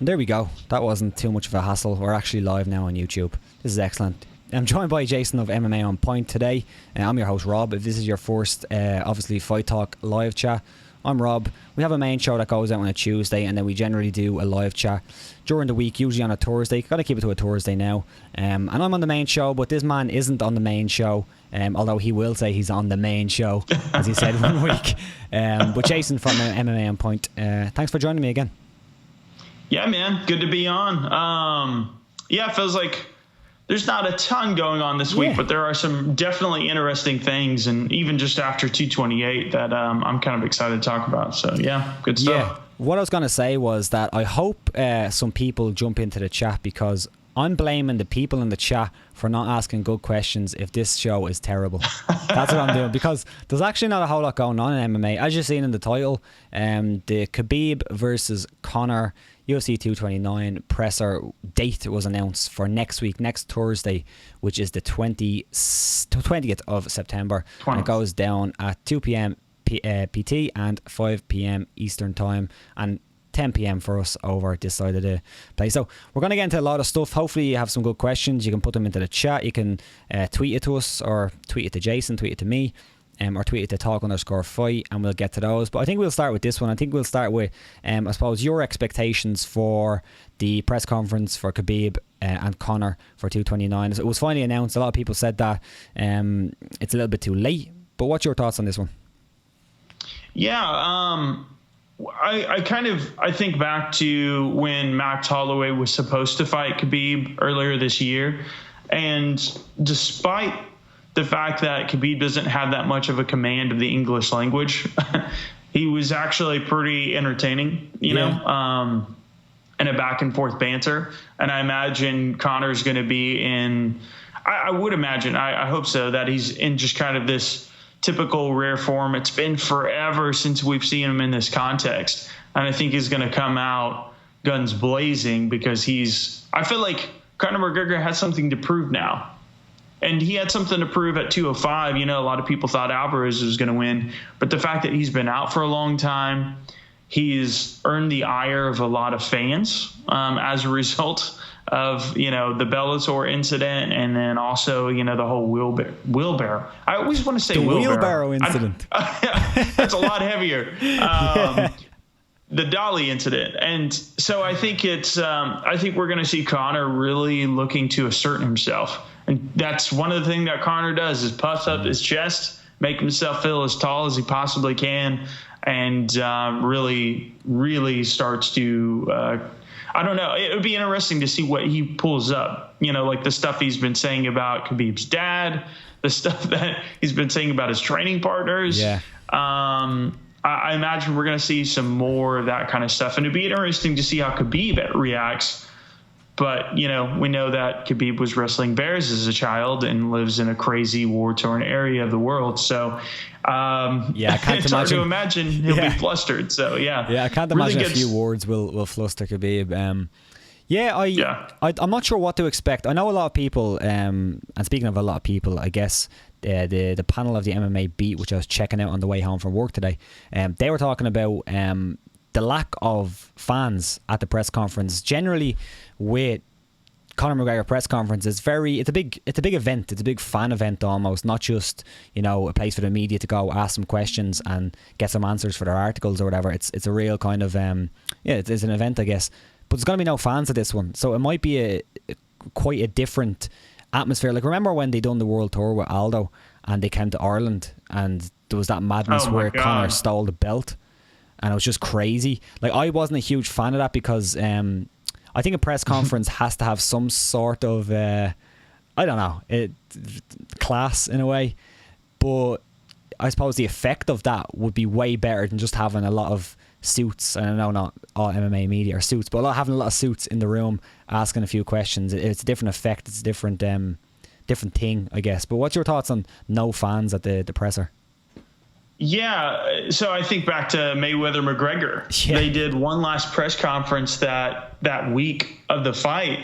And there we go. That wasn't too much of a hassle. We're actually live now on YouTube. This is excellent. I'm joined by Jason of MMA On Point today. I'm your host, Rob. If this is your first, obviously, Fight Talk live chat, I'm Rob. We have a main show that goes out on a Tuesday, and then we generally do a live chat during the week, usually on a Thursday. Got to keep it to a Thursday now. And I'm on the main show, but this man isn't on the main show, although he will say he's on the main show, as he said one week. But Jason from MMA On Point, thanks for joining me again. Yeah, man. Good to be on. Yeah, it feels like there's not a ton going on this week, but there are some definitely interesting things, and even just after 228 that I'm kind of excited to talk about. So, yeah, good stuff. Yeah. What I was going to say was that I hope some people jump into the chat, because I'm blaming the people in the chat for not asking good questions if this show is terrible. That's what I'm doing, because there's actually not a whole lot going on in MMA. As you've seen in the title, the Khabib versus Conor UFC 229 presser date was announced for next week, next Thursday, which is the 20th of September. 20th. And it goes down at 2 p.m. PT and 5 p.m. Eastern Time, and 10 p.m. for us over this side of the place. So we're going to get into a lot of stuff. Hopefully you have some good questions. You can put them into the chat. You can tweet it to us, or tweet it to Jason, tweet it to me, or tweet it to talk_fight, and we'll get to those. But I think we'll start with this one. I think we'll start with, I suppose, your expectations for the press conference for Khabib and Conor for 229. It was finally announced. A lot of people said that it's a little bit too late. But what's your thoughts on this one? Yeah, I think back to when Max Holloway was supposed to fight Khabib earlier this year, and despite the fact that Khabib doesn't have that much of a command of the English language, he was actually pretty entertaining, you know, and a back and forth banter. And I imagine Conor's going to be in, I would imagine, I hope so, that he's in just kind of this typical rare form. It's been forever since we've seen him in this context. And I think he's going to come out guns blazing, because I feel like Conor McGregor has something to prove now. And he had something to prove at 205. You know, a lot of people thought Alvarez was going to win. But the fact that he's been out for a long time, he's earned the ire of a lot of fans as a result of, you know, the Bellator incident, and then also, you know, the whole wheelbarrow. I always want to say wheelbarrow incident. That's a lot heavier. The Dolly incident. And so I think I think we're going to see Conor really looking to assert himself. And that's one of the things that Conor does, is puffs up his chest, make himself feel as tall as he possibly can, and really, really starts to, I don't know, it would be interesting to see what he pulls up. You know, like the stuff he's been saying about Khabib's dad, the stuff that he's been saying about his training partners. Yeah. I imagine we're going to see some more of that kind of stuff. And it'd be interesting to see how Khabib reacts. But, you know, we know that Khabib was wrestling bears as a child and lives in a crazy war-torn area of the world. So, I can't hard to imagine he'll be flustered. So, I can't imagine a few words will fluster Khabib. I'm not sure what to expect. I know a lot of people, and speaking of a lot of people, I guess the panel of the MMA Beat, which I was checking out on the way home from work today, they were talking about the lack of fans at the press conference. Generally, with Conor McGregor press conference, it's a big event. It's a big fan event almost, not just, you know, a place for the media to go ask some questions and get some answers for their articles or whatever. It's a real kind of it's an event, I guess. But there's going to be no fans at this one, so it might be quite a different atmosphere. Like, remember when they done the world tour with Aldo and they came to Ireland and there was that madness where Conor stole the belt, and it was just crazy. Like, I wasn't a huge fan of that, because I think a press conference has to have some sort of class in a way. But I suppose the effect of that would be way better than just having a lot of suits. And I know not all MMA media are suits, but having a lot of suits in the room asking a few questions. It's a different effect. It's a different thing, I guess. But what's your thoughts on no fans at the presser? Yeah, so I think back to Mayweather-McGregor. Yeah. They did one last press conference that week of the fight,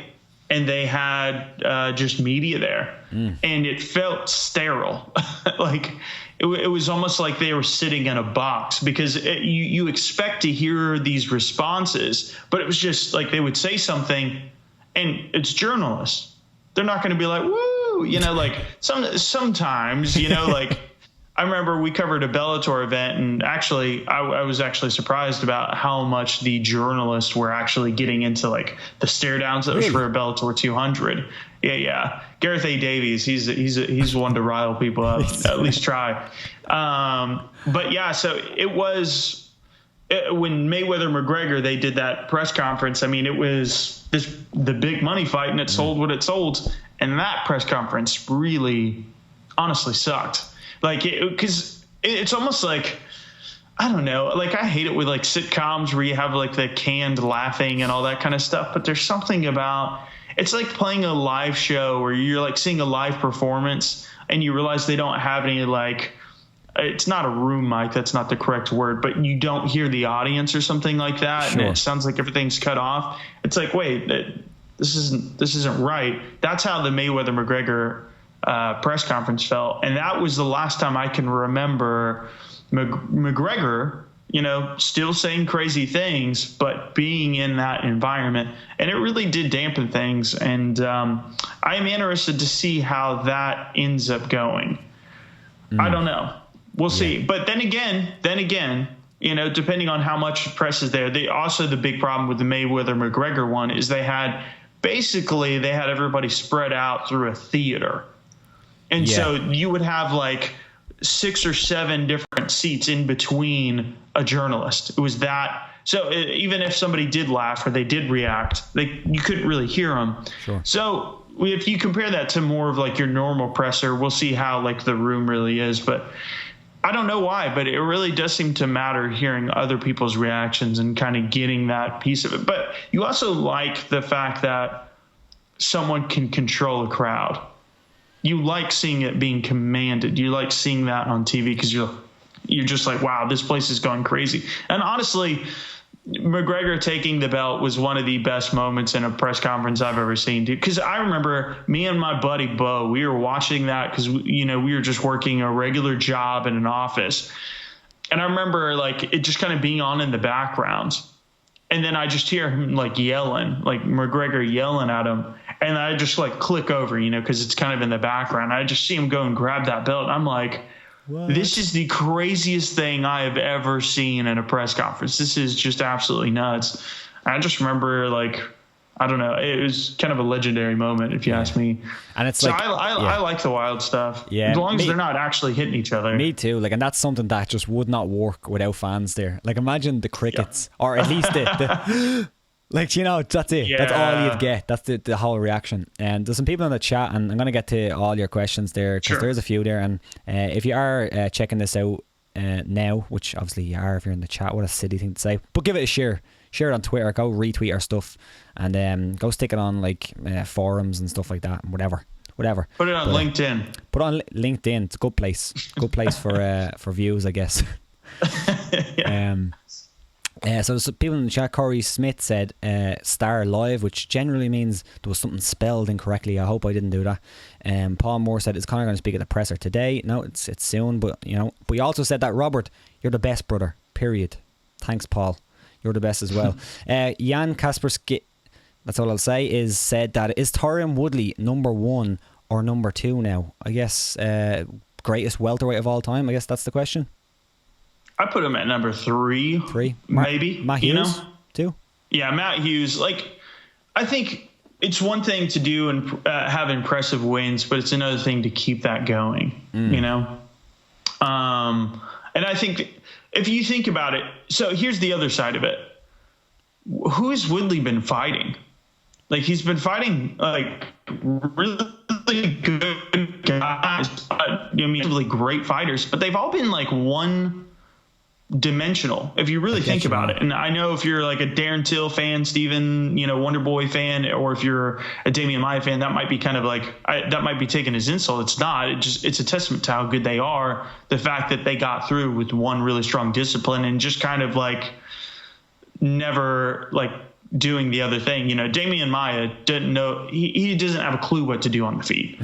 and they had just media there. And it felt sterile. Like, it was almost like they were sitting in a box, because you expect to hear these responses, but it was just like they would say something, and it's journalists. They're not going to be like, woo, like sometimes, like I remember we covered a Bellator event, and actually I was actually surprised about how much the journalists were actually getting into like the stare downs that was for a Bellator 200. Yeah. Gareth A. Davies, he's one to rile people up, at least try. But yeah, so it was when Mayweather-McGregor, they did that press conference. I mean, it was the big money fight, and it sold what it sold. And that press conference really, honestly sucked. Like, because it's almost like, I don't know, like I hate it with like sitcoms where you have like the canned laughing and all that kind of stuff. But there's something about, it's like playing a live show where you're like seeing a live performance and you realize they don't have any, like, it's not a room mic, that's not the correct word, but you don't hear the audience or something like that. Sure. And it sounds like everything's cut off. It's like, wait, this isn't right. That's how the Mayweather-McGregor press conference felt. And that was the last time I can remember McGregor, still saying crazy things, but being in that environment. And it really did dampen things. And I am interested to see how that ends up going. I don't know. We'll see. But then again, depending on how much press is there, the big problem with the Mayweather-McGregor one is they had everybody spread out through a theater. And so you would have like 6 or 7 different seats in between a journalist. It was that. So even if somebody did laugh or they did react, you couldn't really hear them. Sure. So if you compare that to more of like your normal presser, we'll see how like the room really is. But I don't know why, but it really does seem to matter hearing other people's reactions and kind of getting that piece of it. But you also like the fact that someone can control a crowd. You like seeing it being commanded. You like seeing that on TV because you're just like, wow, this place is going crazy. And honestly, McGregor taking the belt was one of the best moments in a press conference I've ever seen, dude. Because I remember me and my buddy Bo, we were watching that because, we were just working a regular job in an office. And I remember like it just kind of being on in the background. And then I just hear him like yelling, like McGregor yelling at him. And I just like click over, because it's kind of in the background. I just see him go and grab that belt. I'm like, what? This is the craziest thing I have ever seen in a press conference. This is just absolutely nuts. I just remember like, I don't know. It was kind of a legendary moment, if you ask me. And it's so like, I like the wild stuff. Yeah. As long as they're not actually hitting each other. Me too. Like, and that's something that just would not work without fans there. Like, imagine the crickets, or at least the like, that's it. Yeah. That's all you'd get. That's the whole reaction. And there's some people in the chat, and I'm going to get to all your questions there because there's a few there. And if you are checking this out now, which obviously you are if you're in the chat, what a silly thing to say, but give it a share. Share it on Twitter, go retweet our stuff, and go stick it on like forums and stuff like that, and whatever. Put it on LinkedIn. Put it on LinkedIn. It's a good place. Good place for views, I guess. So some people in the chat, Corey Smith said Star Live, which generally means there was something spelled incorrectly. I hope I didn't do that. Paul Moore said, is Conor going to speak at the presser today? No, it's soon, but But you also said that, Robert, you're the best, brother. Period. Thanks, Paul. You're the best as well. Jan Kaspersky, that's all I'll say, said that is Tyron Woodley number 1 or number 2 now? I guess greatest welterweight of all time. I guess that's the question. I put him at number 3. 3? Maybe. Matt Hughes? 2? Yeah, Matt Hughes. Like, I think it's one thing to do and have impressive wins, but it's another thing to keep that going, And I think if you think about it, so here's the other side of it. Who has Woodley been fighting? Like, he's been fighting like really good guys, really great fighters, but they've all been like one dimensional if you really think about it. And I know if you're like a Darren Till fan, Steven, Wonder Boy fan, or if you're a Damian Maia fan, that might be kind of like that might be taken as insult. It's not. It's a testament to how good they are. The fact that they got through with one really strong discipline and just kind of like never like doing the other thing. Damian Maia didn't know, he doesn't have a clue what to do on the feet.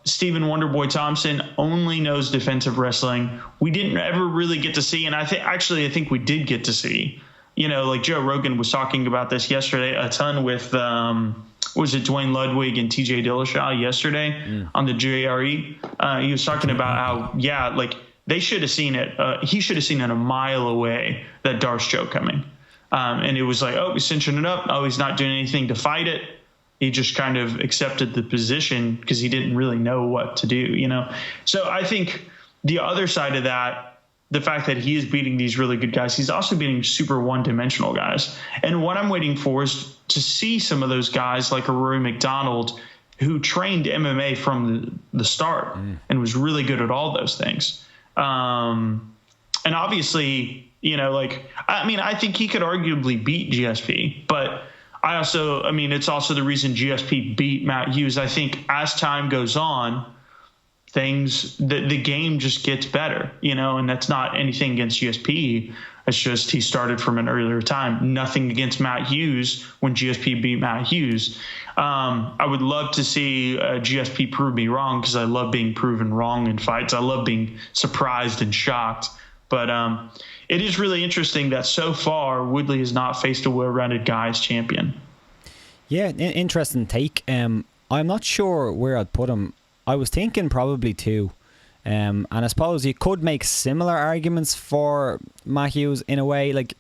Stephen Wonderboy Thompson only knows defensive wrestling. We didn't ever really get to see, and I think we did get to see, like Joe Rogan was talking about this yesterday a ton with, was it Dwayne Ludwig and TJ Dillashaw yesterday on the JRE? He was talking about how, like they should have seen it. He should have seen it a mile away, that Darce choke coming. And it was like, oh, he's cinching it up. Oh, he's not doing anything to fight it. He just kind of accepted the position because he didn't really know what to do, So I think the other side of that, the fact that he is beating these really good guys, he's also beating super one-dimensional guys. And what I'm waiting for is to see some of those guys like a Rory McDonald who trained MMA from the start and was really good at all those things. And obviously, I think he could arguably beat GSP, but it's also the reason GSP beat Matt Hughes. I think as time goes on, the game just gets better, and that's not anything against GSP. It's just he started from an earlier time. Nothing against Matt Hughes when GSP beat Matt Hughes. I would love to see GSP prove me wrong because I love being proven wrong in fights. I love being surprised and shocked. But it is really interesting that so far Woodley has not faced a well-rounded guy as champion. Yeah, interesting take. I'm not sure where I'd put him. I was thinking probably 2. And I suppose you could make similar arguments for Matt Hughes in a way. Like,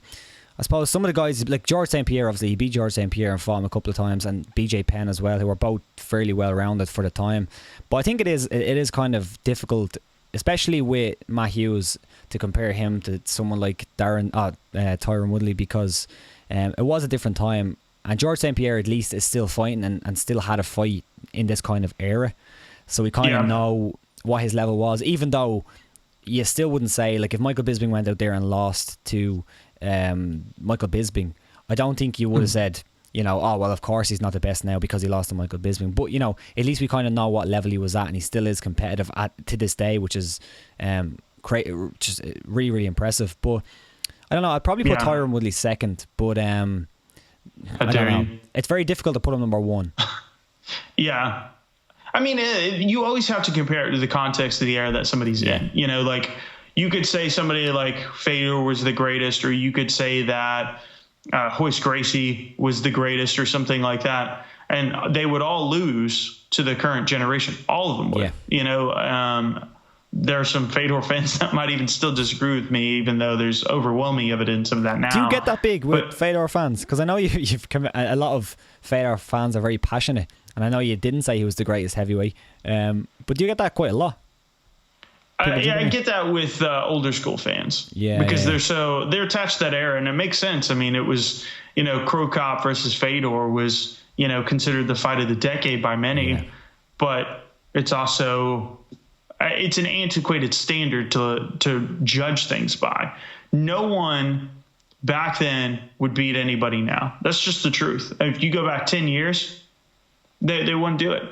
I suppose some of the guys, like George St. Pierre, obviously, he beat George St. Pierre and fought him a couple of times, and BJ Penn as well, who were both fairly well-rounded for the time. But I think it is kind of difficult, especially with Matt Hughes, to compare him to someone like Tyron Woodley, because it was a different time, and George St. Pierre at least is still fighting and still had a fight in this kind of era, so we kind of know what his level was, even though you still wouldn't say, like, if Michael Bisping went out there and lost to Michael Bisping, I don't think you would have said, oh, well, of course he's not the best now because he lost to Michael Bisping. But, at least we kind of know what level he was at, and he still is competitive to this day, which is just really, really impressive. But I don't know, I'd probably put Tyron Woodley second, but I don't know. It's very difficult to put him number 1. Yeah. I mean, you always have to compare it to the context of the era that somebody's in. Like, you could say somebody like Fedor was the greatest, or you could say that Hoist Gracie was the greatest or something like that. And they would all lose to the current generation. All of them would. Yeah. There are some Fedor fans that might even still disagree with me, even though there's overwhelming evidence of that now. Do you get that big with Fedor fans? Because I know you've a lot of Fedor fans are very passionate. And I know you didn't say he was the greatest heavyweight, but do you get that quite a lot? I get that with older school fans, because they're attached to that era, and it makes sense. I mean, it was Crow Cop versus Fedor was considered the fight of the decade by many, but it's also it's an antiquated standard to judge things by. No one back then would beat anybody now. That's just the truth. If you go back 10 years. They wouldn't do it.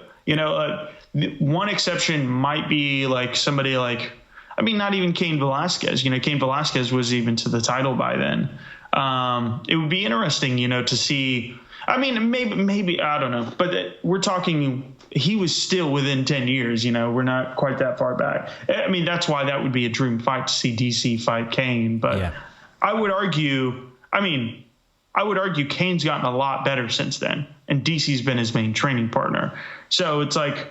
One exception might be like somebody like, not even Cain Velasquez. Cain Velasquez was even to the title by then. It would be interesting, to see. Maybe I don't know, but we're talking. He was still within 10 years. We're not quite that far back. That's why that would be a dream fight to see DC fight Cain. But I would argue. I would argue Cain's gotten a lot better since then, and DC's been his main training partner. So it's like,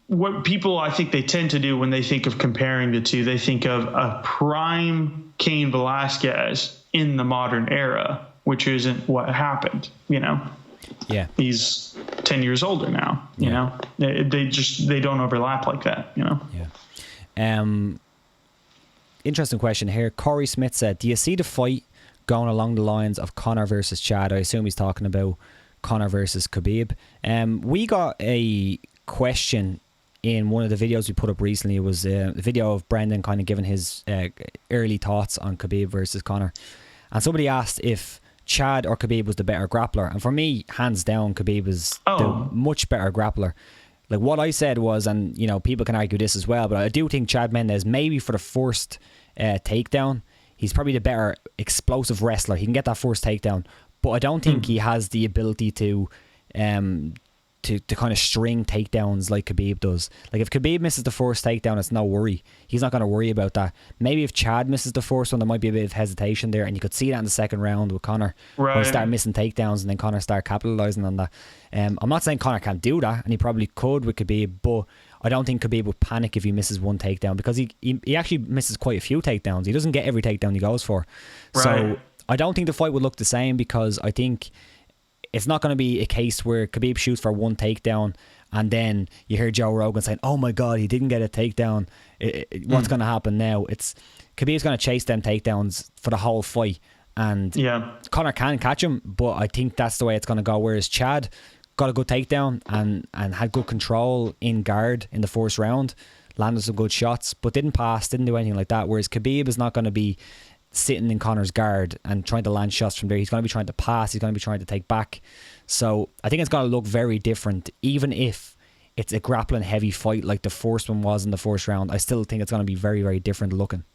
what people, I think they tend to do when they think of comparing the two, they think of a prime Cain Velasquez in the modern era, which isn't what happened, Yeah. He's 10 years older now, you know. They don't overlap like that, Yeah. Interesting question here. Corey Smith said, do you see the fight going along the lines of Conor versus Chad? I assume he's talking about Conor versus Khabib. We got a question in one of the videos we put up recently. It was a video of Brendan kind of giving his early thoughts on Khabib versus Conor. And somebody asked if Chad or Khabib was the better grappler. And for me, hands down, Khabib is the much better grappler. Like what I said was, and people can argue this as well, but I do think Chad Mendes, maybe for the first takedown, He's probably the better explosive wrestler. He can get that first takedown, but I don't think he has the ability to kind of string takedowns like Khabib does. Like if Khabib misses the first takedown, it's no worry. He's not going to worry about that. Maybe if Chad misses the first one, there might be a bit of hesitation there, and you could see that in the second round with Conor. Right. When he started missing takedowns and then Conor started capitalising on that. I'm not saying Conor can't do that, and he probably could with Khabib, but I don't think Khabib would panic if he misses one takedown, because he actually misses quite a few takedowns. He doesn't get every takedown he goes for. Right. So I don't think the fight would look the same, because I think it's not going to be a case where Khabib shoots for one takedown and then you hear Joe Rogan saying, oh my God, he didn't get a takedown. What's going to happen now? Khabib's going to chase them takedowns for the whole fight. And Conor can catch him, but I think that's the way it's going to go. Whereas Chad got a good takedown and had good control in guard in the first round, landed some good shots, but didn't pass, didn't do anything like that. Whereas Khabib is not going to be sitting in Conor's guard and trying to land shots from there. He's going to be trying to pass. He's going to be trying to take back. So I think it's going to look very different, even if it's a grappling heavy fight like the first one was in the first round. I still think it's going to be very, very different looking.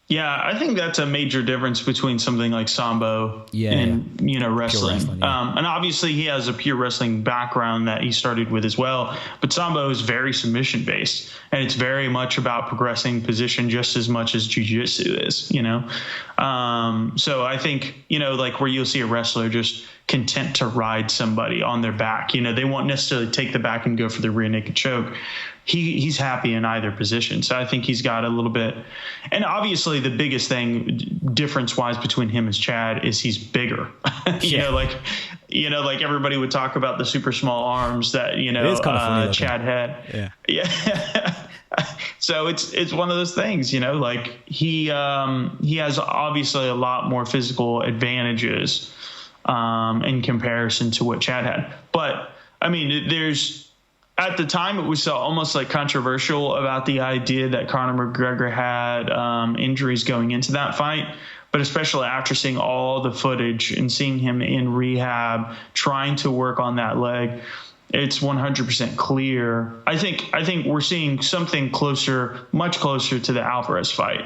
Yeah, I think that's a major difference between something like Sambo and wrestling. And obviously he has a pure wrestling background that he started with as well. But Sambo is very submission based, and it's very much about progressing position just as much as jiu-jitsu is. So I think like where you'll see a wrestler just content to ride somebody on their back. They won't necessarily take the back and go for the rear naked choke. He's happy in either position. So I think he's got a little bit. And obviously the biggest thing difference-wise between him and Chad is he's bigger. Like everybody would talk about the super small arms that, Chad had. Yeah. So it's one of those things, like he has obviously a lot more physical advantages in comparison to what Chad had. But I mean, at the time, it was almost like controversial about the idea that Conor McGregor had injuries going into that fight. But especially after seeing all the footage and seeing him in rehab, trying to work on that leg, it's 100% clear. I think we're seeing something much closer to the Alvarez fight.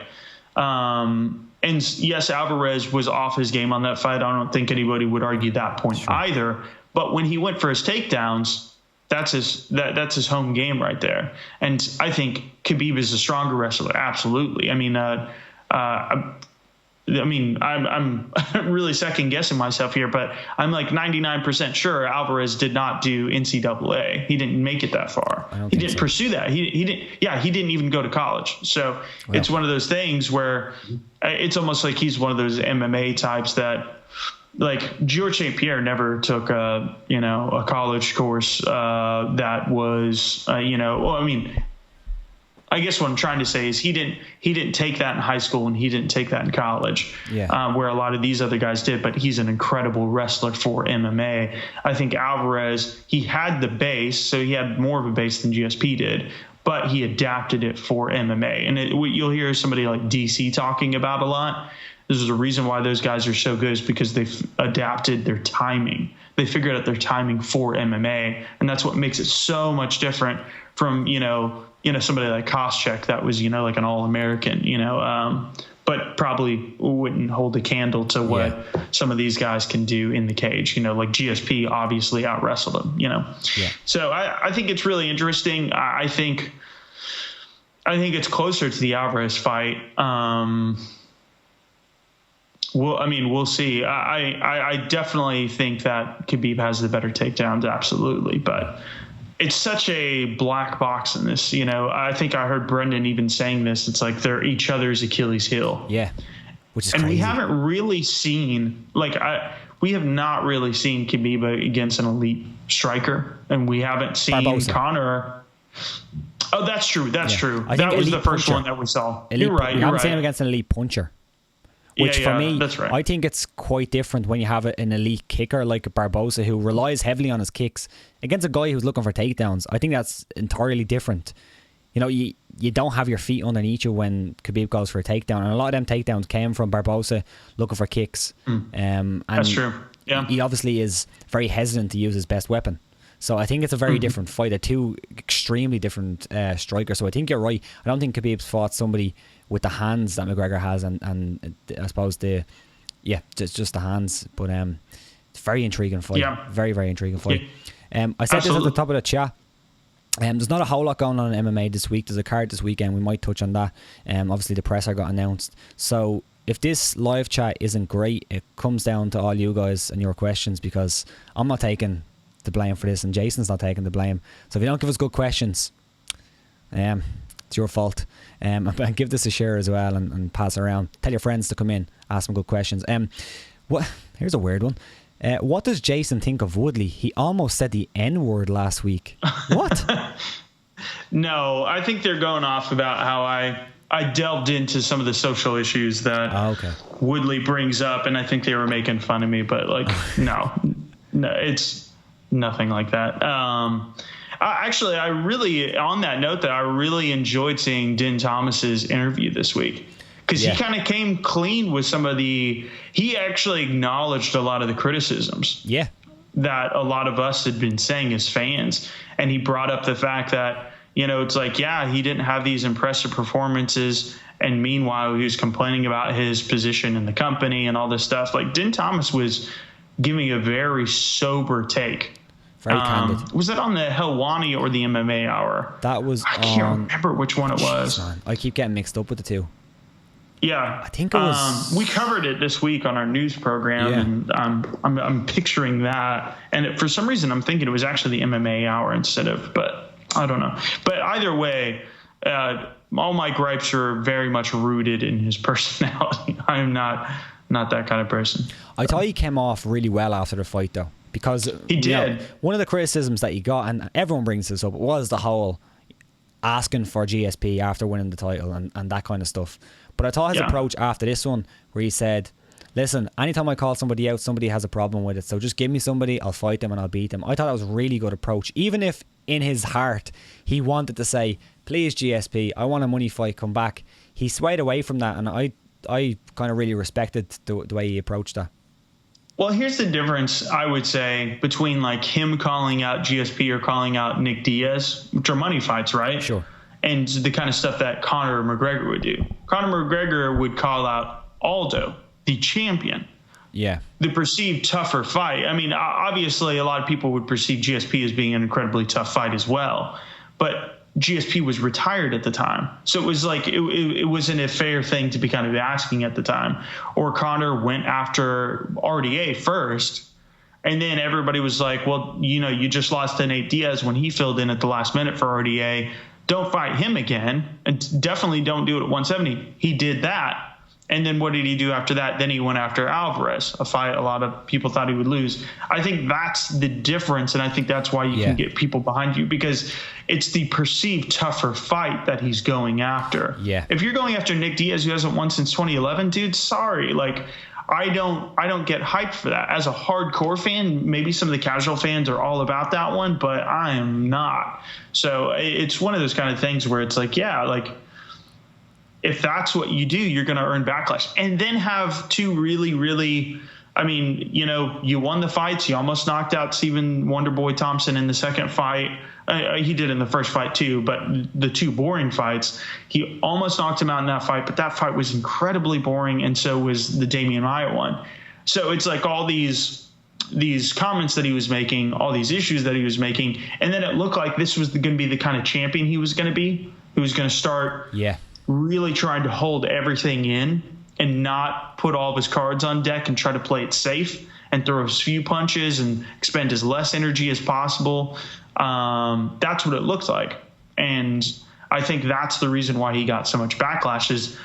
And yes, Alvarez was off his game on that fight. I don't think anybody would argue that point either. But when he went for his takedowns, that's his home game right there. And I think Khabib is a stronger wrestler. Absolutely. I mean, I'm really second guessing myself here, but I'm like 99% sure Alvarez did not do NCAA. He didn't make it that far. He didn't pursue that. He didn't even go to college. So It's one of those things where it's almost like he's one of those MMA types that, like George St. Pierre never took a college course that was I guess what I'm trying to say is he didn't take that in high school and he didn't take that in college, where a lot of these other guys did. But he's an incredible wrestler for MMA. I think Alvarez, he had the base, so he had more of a base than GSP did, but he adapted it for MMA. And you'll hear somebody like DC talking about a lot. This is the reason why those guys are so good, is because they've adapted their timing. They figured out their timing for MMA, and that's what makes it so much different from somebody like Koscheck that was like an All-American, but probably wouldn't hold a candle to what some of these guys can do in the cage. Like GSP obviously out wrestled him. So I think it's really interesting. I think it's closer to the Alvarez fight. We'll see. I definitely think that Khabib has the better takedowns, absolutely. But it's such a black box in this. I think I heard Brendan even saying this. It's like they're each other's Achilles heel. Yeah, which is crazy. We haven't really seen we have not really seen Khabib against an elite striker, and we haven't seen Barbosa. Conor. Oh, that's true. That's true. That was the first one that we saw. You're right. You haven't seen him against an elite puncher. Which for me, that's right. I think it's quite different when you have an elite kicker like Barbosa who relies heavily on his kicks against a guy who's looking for takedowns. I think that's entirely different. You don't have your feet underneath you when Khabib goes for a takedown, and a lot of them takedowns came from Barbosa looking for kicks. And that's true. Yeah, he obviously is very hesitant to use his best weapon. So I think it's a very different fight. They're two extremely different strikers. So I think you're right. I don't think Khabib's fought somebody with the hands that McGregor has, and I suppose just the hands. But it's a very intriguing fight. Yeah. Very, very intriguing fight. I said Absolutely. this at the top of the chat. There's not a whole lot going on in MMA this week. There's a card this weekend. We might touch on that. Obviously, the presser got announced. So if this live chat isn't great, it comes down to all you guys and your questions, because I'm not taking the blame for this, and Jason's not taking the blame. So if you don't give us good questions, it's your fault. And give this a share as well, and pass it around. Tell your friends to come in, ask some good questions. Here's a weird one. What does Jason think of Woodley? He almost said the N-word last week. What? No, I think they're going off about how I delved into some of the social issues that Woodley brings up, and I think they were making fun of me. But no, it's nothing like that. Actually, on that note, I really enjoyed seeing Din Thomas's interview this week. Because he kind of came clean with he actually acknowledged a lot of the criticisms that a lot of us had been saying as fans. And he brought up the fact that, it's he didn't have these impressive performances. And meanwhile, he was complaining about his position in the company and all this stuff. Din Thomas was giving a very sober take. Very candid. Was it on the Helwani or the MMA Hour? That was I can't remember which one it was. Man. I keep getting mixed up with the two. Yeah, I think it was. We covered it this week on our news program, and I'm picturing that. And for some reason, I'm thinking it was actually the MMA Hour instead of. But I don't know. But either way, all my gripes are very much rooted in his personality. I'm not that kind of person. I thought he came off really well after the fight, though, because he did. One of the criticisms that he got, and everyone brings this up, was the whole asking for GSP after winning the title and that kind of stuff. But I thought his approach after this one, where he said, listen, anytime I call somebody out, somebody has a problem with it. So just give me somebody, I'll fight them and I'll beat them. I thought that was a really good approach. Even if in his heart he wanted to say, please GSP, I want a money fight, come back. He swayed away from that, and I kind of really respected the way he approached that. Well, here's the difference, I would say, between him calling out GSP or calling out Nick Diaz, which are money fights, right? Sure. And the kind of stuff that Conor McGregor would do. Conor McGregor would call out Aldo, the champion. Yeah. The perceived tougher fight. I mean, obviously, a lot of people would perceive GSP as being an incredibly tough fight as well. But GSP was retired at the time. So it was it wasn't a fair thing to be kind of asking at the time. Or Conor went after RDA first. And then everybody was like, well, you just lost to Nate Diaz when he filled in at the last minute for RDA. Don't fight him again, and definitely don't do it at 170. He did that. And then what did he do after that? Then he went after Alvarez, a fight a lot of people thought he would lose. I think that's the difference, and I think that's why you can get people behind you, because it's the perceived tougher fight that he's going after. Yeah. If you're going after Nick Diaz, who hasn't won since 2011, dude, sorry. I don't get hyped for that. As a hardcore fan, maybe some of the casual fans are all about that one, but I am not. So it's one of those kind of things where it's if that's what you do, you're going to earn backlash. And then have two really, really, you won the fights. You almost knocked out Stephen Wonderboy Thompson in the second fight. He did in the first fight too, but the two boring fights, he almost knocked him out in that fight, but that fight was incredibly boring, and so was the Damian Maia one. So it's all these comments that he was making, all these issues that he was making, and then it looked like this was going to be the kind of champion he was going to be. He was going to start really trying to hold everything in and not put all of his cards on deck and try to play it safe and throw as few punches and expend as less energy as possible. That's what it looks like. And I think that's the reason why he got so much backlash, is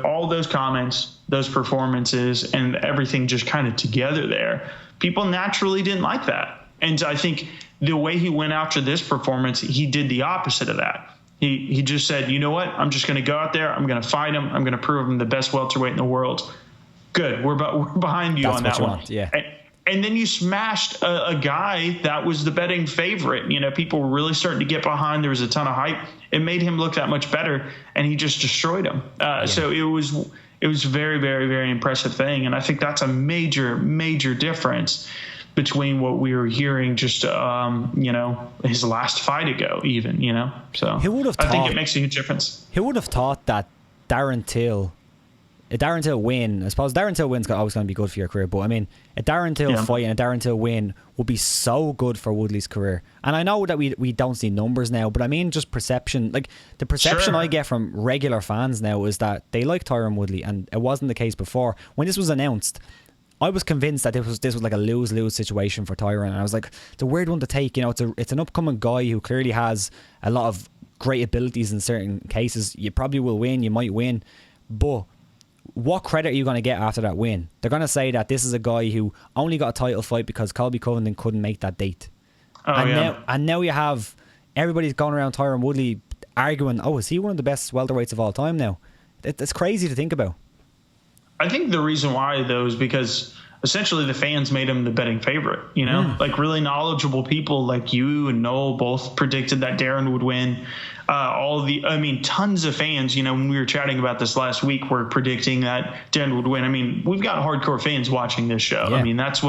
all those comments, those performances, and everything just kind of together there. People naturally didn't like that. And I think the way he went after this performance, he did the opposite of that. He just said, you know what? I'm just going to go out there. I'm going to fight him. I'm going to prove him the best welterweight in the world. Good. We're behind you. That's on that one. Want, yeah. And then you smashed a guy that was the betting favorite. People were really starting to get behind. There was a ton of hype. It made him look that much better, and he just destroyed him. So it was very, very, very impressive thing. And I think that's a major, major difference. between what we were hearing just, his last fight ago, even, So I think it makes a huge difference. Who would have thought that Darren Till win, I suppose Darren Till win's always going to be good for your career, but I mean, a Darren Till fight and a Darren Till win would be so good for Woodley's career. And I know that we don't see numbers now, but I mean just perception. Like, the perception I get from regular fans now is that they like Tyron Woodley, and it wasn't the case before. When this was announced, I was convinced that this was like a lose-lose situation for Tyron, and I was like, it's a weird one to take. It's an upcoming guy who clearly has a lot of great abilities in certain cases. You probably will win, you might win, but what credit are you going to get after that win? They're going to say that this is a guy who only got a title fight because Colby Covington couldn't make that date. Now you have everybody's going around Tyron Woodley arguing, is he one of the best welterweights of all time now? It's crazy to think about. I think the reason why, though, is because essentially the fans made him the betting favorite, Like, really knowledgeable people like you and Noel both predicted that Darren would win. Tons of fans, when we were chatting about this last week, were predicting that Darren would win. I mean, we've got hardcore fans watching this show. Yeah. I mean, that's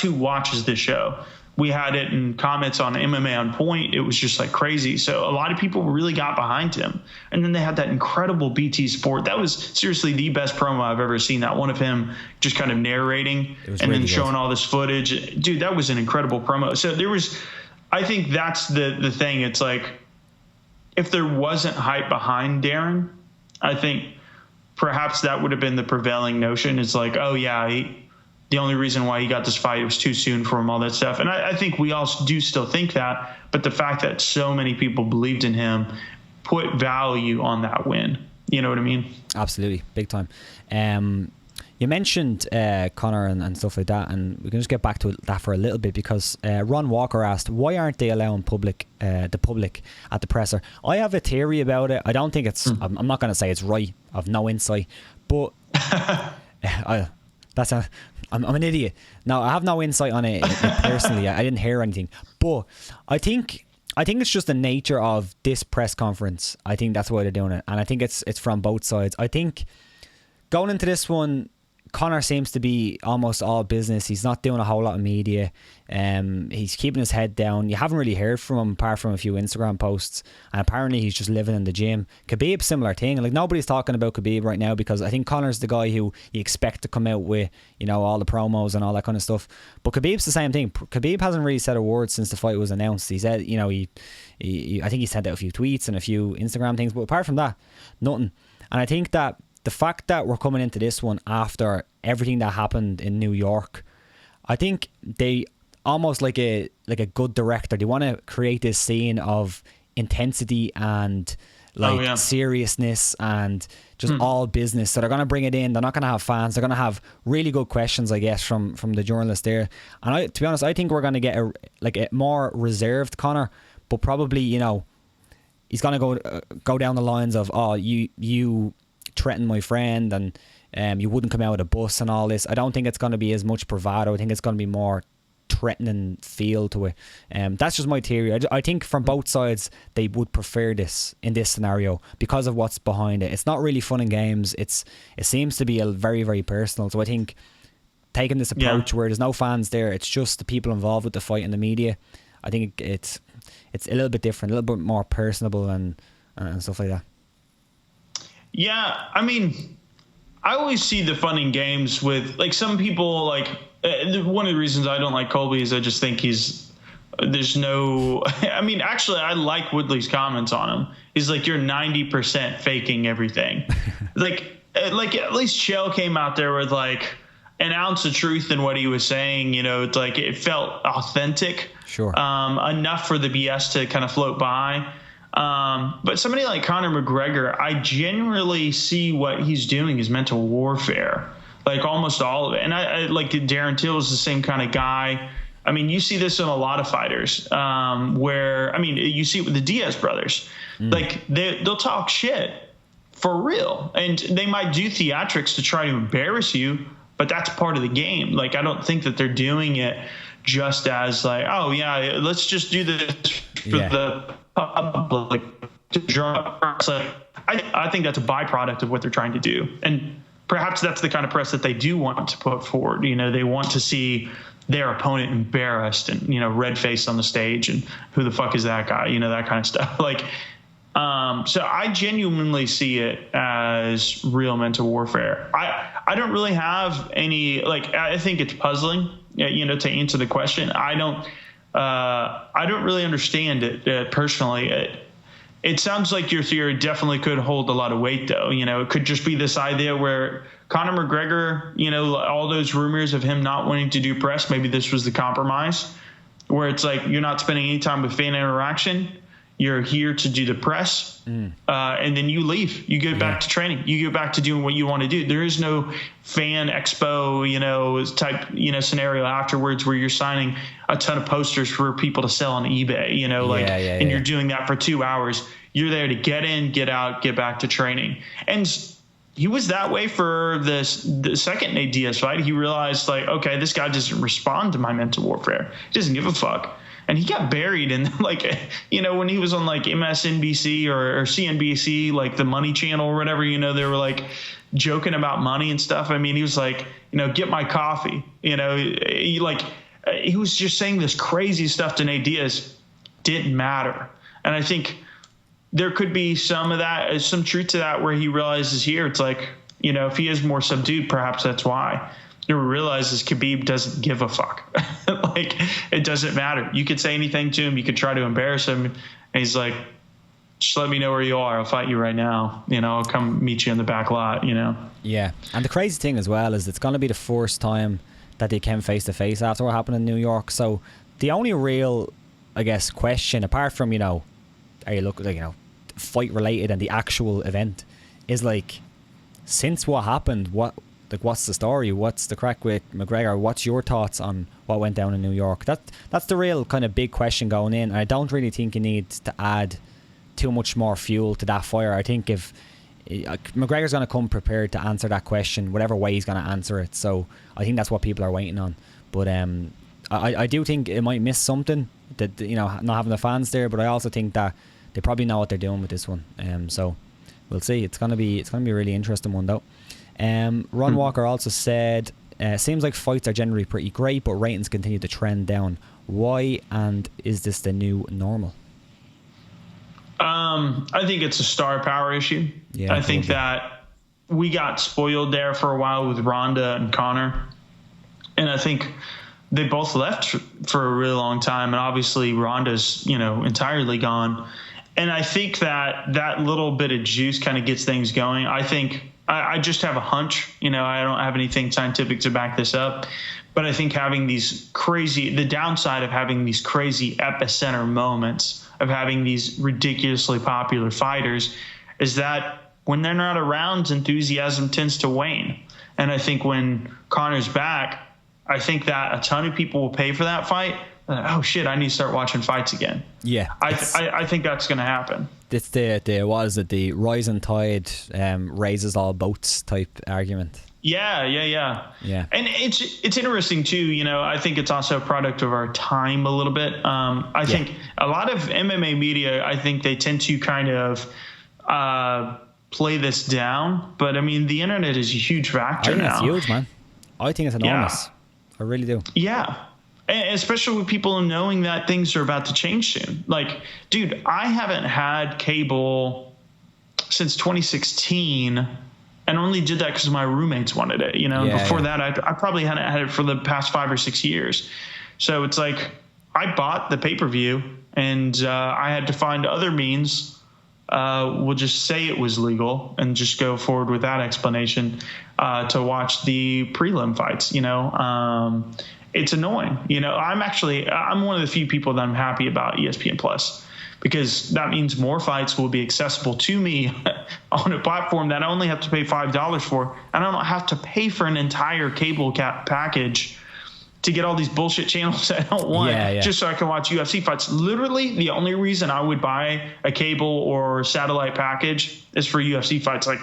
who watches this show. We had it in comments on MMA on Point. It was just like crazy. So a lot of people really got behind him. And then they had that incredible BT Sport. That was seriously the best promo I've ever seen. That one of him just kind of narrating and really then showing all this footage. Dude, that was an incredible promo. So I think that's the thing. It's like, if there wasn't hype behind Darren, I think perhaps that would have been the prevailing notion. It's like, the only reason why he got this fight, it was too soon for him, all that stuff. And I think we all do still think that, but the fact that so many people believed in him put value on that win. You know what I mean? Absolutely. Big time. You mentioned Conor and stuff like that, and we can just get back to that for a little bit, because Ron Walker asked, why aren't they allowing the public at the presser? I have a theory about it. I don't think it's, I'm not going to say it's right. I have no insight, but I'm an idiot. No, I have no insight on it personally. I didn't hear anything, but I think it's just the nature of this press conference. I think that's why they're doing it, and I think it's from both sides. I think going into this one, Conor seems to be almost all business. He's not doing a whole lot of media. He's keeping his head down. You haven't really heard from him apart from a few Instagram posts, and apparently he's just living in the gym. Khabib, similar thing. Like, nobody's talking about Khabib right now because I think Conor's the guy who you expect to come out with, all the promos and all that kind of stuff. But Khabib's the same thing. Khabib hasn't really said a word since the fight was announced. He said, I think he sent out a few tweets and a few Instagram things, but apart from that, nothing. And I think that the fact that we're coming into this one after everything that happened in New York, I think they almost like a good director. They want to create this scene of intensity and seriousness and just all business. So they're going to bring it in. They're not going to have fans. They're going to have really good questions, I guess, from the journalists there. And to be honest, I think we're going to get a more reserved Conor, but probably he's going to go down the lines of you threatened my friend and you wouldn't come out with a bus and all this. I don't think it's going to be as much bravado. I think it's going to be more threatening feel to it. That's just my theory. I think from both sides they would prefer this in this scenario because of what's behind it. It's not really fun and games. It seems to be a very, very personal. So I think taking this approach where there's no fans there, it's just the people involved with the fight and the media, I think it's a little bit different, a little bit more personable and stuff like that. Yeah, I mean, I always see the fun and games with, like, some people, like, one of the reasons I don't like Colby is I just think there's no, I mean, actually, I like Woodley's comments on him. He's like, you're 90% faking everything. like at least Shell came out there with, like, an ounce of truth in what he was saying. It's like, it felt authentic. Sure. Enough for the BS to kind of float by. But somebody like Conor McGregor, I genuinely see what he's doing is mental warfare, like almost all of it. And I like Darren Till is the same kind of guy. I mean, you see this in a lot of fighters, where, I mean, you see it with the Diaz brothers, like they'll talk shit for real, and they might do theatrics to try to embarrass you, but that's part of the game. Like, I don't think that they're doing it just as like, oh yeah, let's just do this for the public to draw. I think that's a byproduct of what they're trying to do. And perhaps that's the kind of press that they do want to put forward. They want to see their opponent embarrassed and, red faced on the stage and who the fuck is that guy? That kind of stuff. Like, so I genuinely see it as real mental warfare. I don't really have any, like, I think it's puzzling, to answer the question. I don't really understand it personally. It sounds like your theory definitely could hold a lot of weight, though. It could just be this idea where Conor McGregor, all those rumors of him not wanting to do press, maybe this was the compromise, where it's like you're not spending any time with fan interaction. You're here to do the press, and then you leave. You go back to training. You go back to doing what you want to do. There is no fan expo, type, scenario afterwards where you're signing a ton of posters for people to sell on eBay, and you're doing that for 2 hours. You're there to get in, get out, get back to training. And he was that way for the second Nate Diaz fight. He realized, like, okay, this guy doesn't respond to my mental warfare. He doesn't give a fuck. And he got buried in, like, when he was on, like, MSNBC or CNBC, like the Money Channel or whatever, they were, like, joking about money and stuff. I mean, he was like, get my coffee. He was just saying this crazy stuff to Nate Diaz. Didn't matter. And I think there could be some of that, some truth to that, where he realizes here, it's like, if he is more subdued, perhaps that's why. He realizes Khabib doesn't give a fuck. Like, it doesn't matter. You could say anything to him. You could try to embarrass him. And he's like, just let me know where you are. I'll fight you right now. I'll come meet you in the back lot, Yeah. And the crazy thing as well is it's going to be the first time that they came face to face after what happened in New York. So the only real, I guess, question, apart from, are you looking like, fight related and the actual event, is like, since what happened, what's the story? What's the crack with McGregor? What's your thoughts on what went down in New York? That's the real kind of big question going in. And I don't really think you need to add too much more fuel to that fire. I think if McGregor's going to come prepared to answer that question, whatever way he's going to answer it. So I think that's what people are waiting on. But I do think it might miss something, that not having the fans there. But I also think that they probably know what they're doing with this one. So we'll see. It's gonna be a really interesting one, though. Ron Walker also said, seems like fights are generally pretty great, but ratings continue to trend down. Why, and is this the new normal? I think it's a star power issue. Yeah, I think that we got spoiled there for a while with Ronda and Conor. And I think they both left for a really long time. And obviously Ronda's, entirely gone. And I think that little bit of juice kind of gets things going. I think I just have a hunch, I don't have anything scientific to back this up, but I think having the downside of having these crazy epicenter moments, of having these ridiculously popular fighters, is that when they're not around, enthusiasm tends to wane. And I think when Conor's back, I think that a ton of people will pay for that fight. Oh shit, I need to start watching fights again. Yeah. I think that's going to happen. It's the rising tide raises all boats type argument. Yeah. And it's interesting too, I think it's also a product of our time a little bit. I think a lot of MMA media, I think they tend to kind of play this down, but I mean, the internet is a huge factor now. It's huge, man. I think it's enormous. Yeah. I really do. Yeah. And especially with people knowing that things are about to change soon. Like, dude, I haven't had cable since 2016, and only did that because my roommates wanted it. Before that, I probably hadn't had it for the past 5 or 6 years. So it's like I bought the pay-per-view, and I had to find other means. We'll just say it was legal and just go forward with that explanation to watch the prelim fights. It's annoying. I'm one of the few people that I'm happy about ESPN Plus, because that means more fights will be accessible to me on a platform that I only have to pay $5 for. And I don't have to pay for an entire cable package to get all these bullshit channels that I don't want just so I can watch UFC fights. Literally, the only reason I would buy a cable or satellite package is for UFC fights. Like,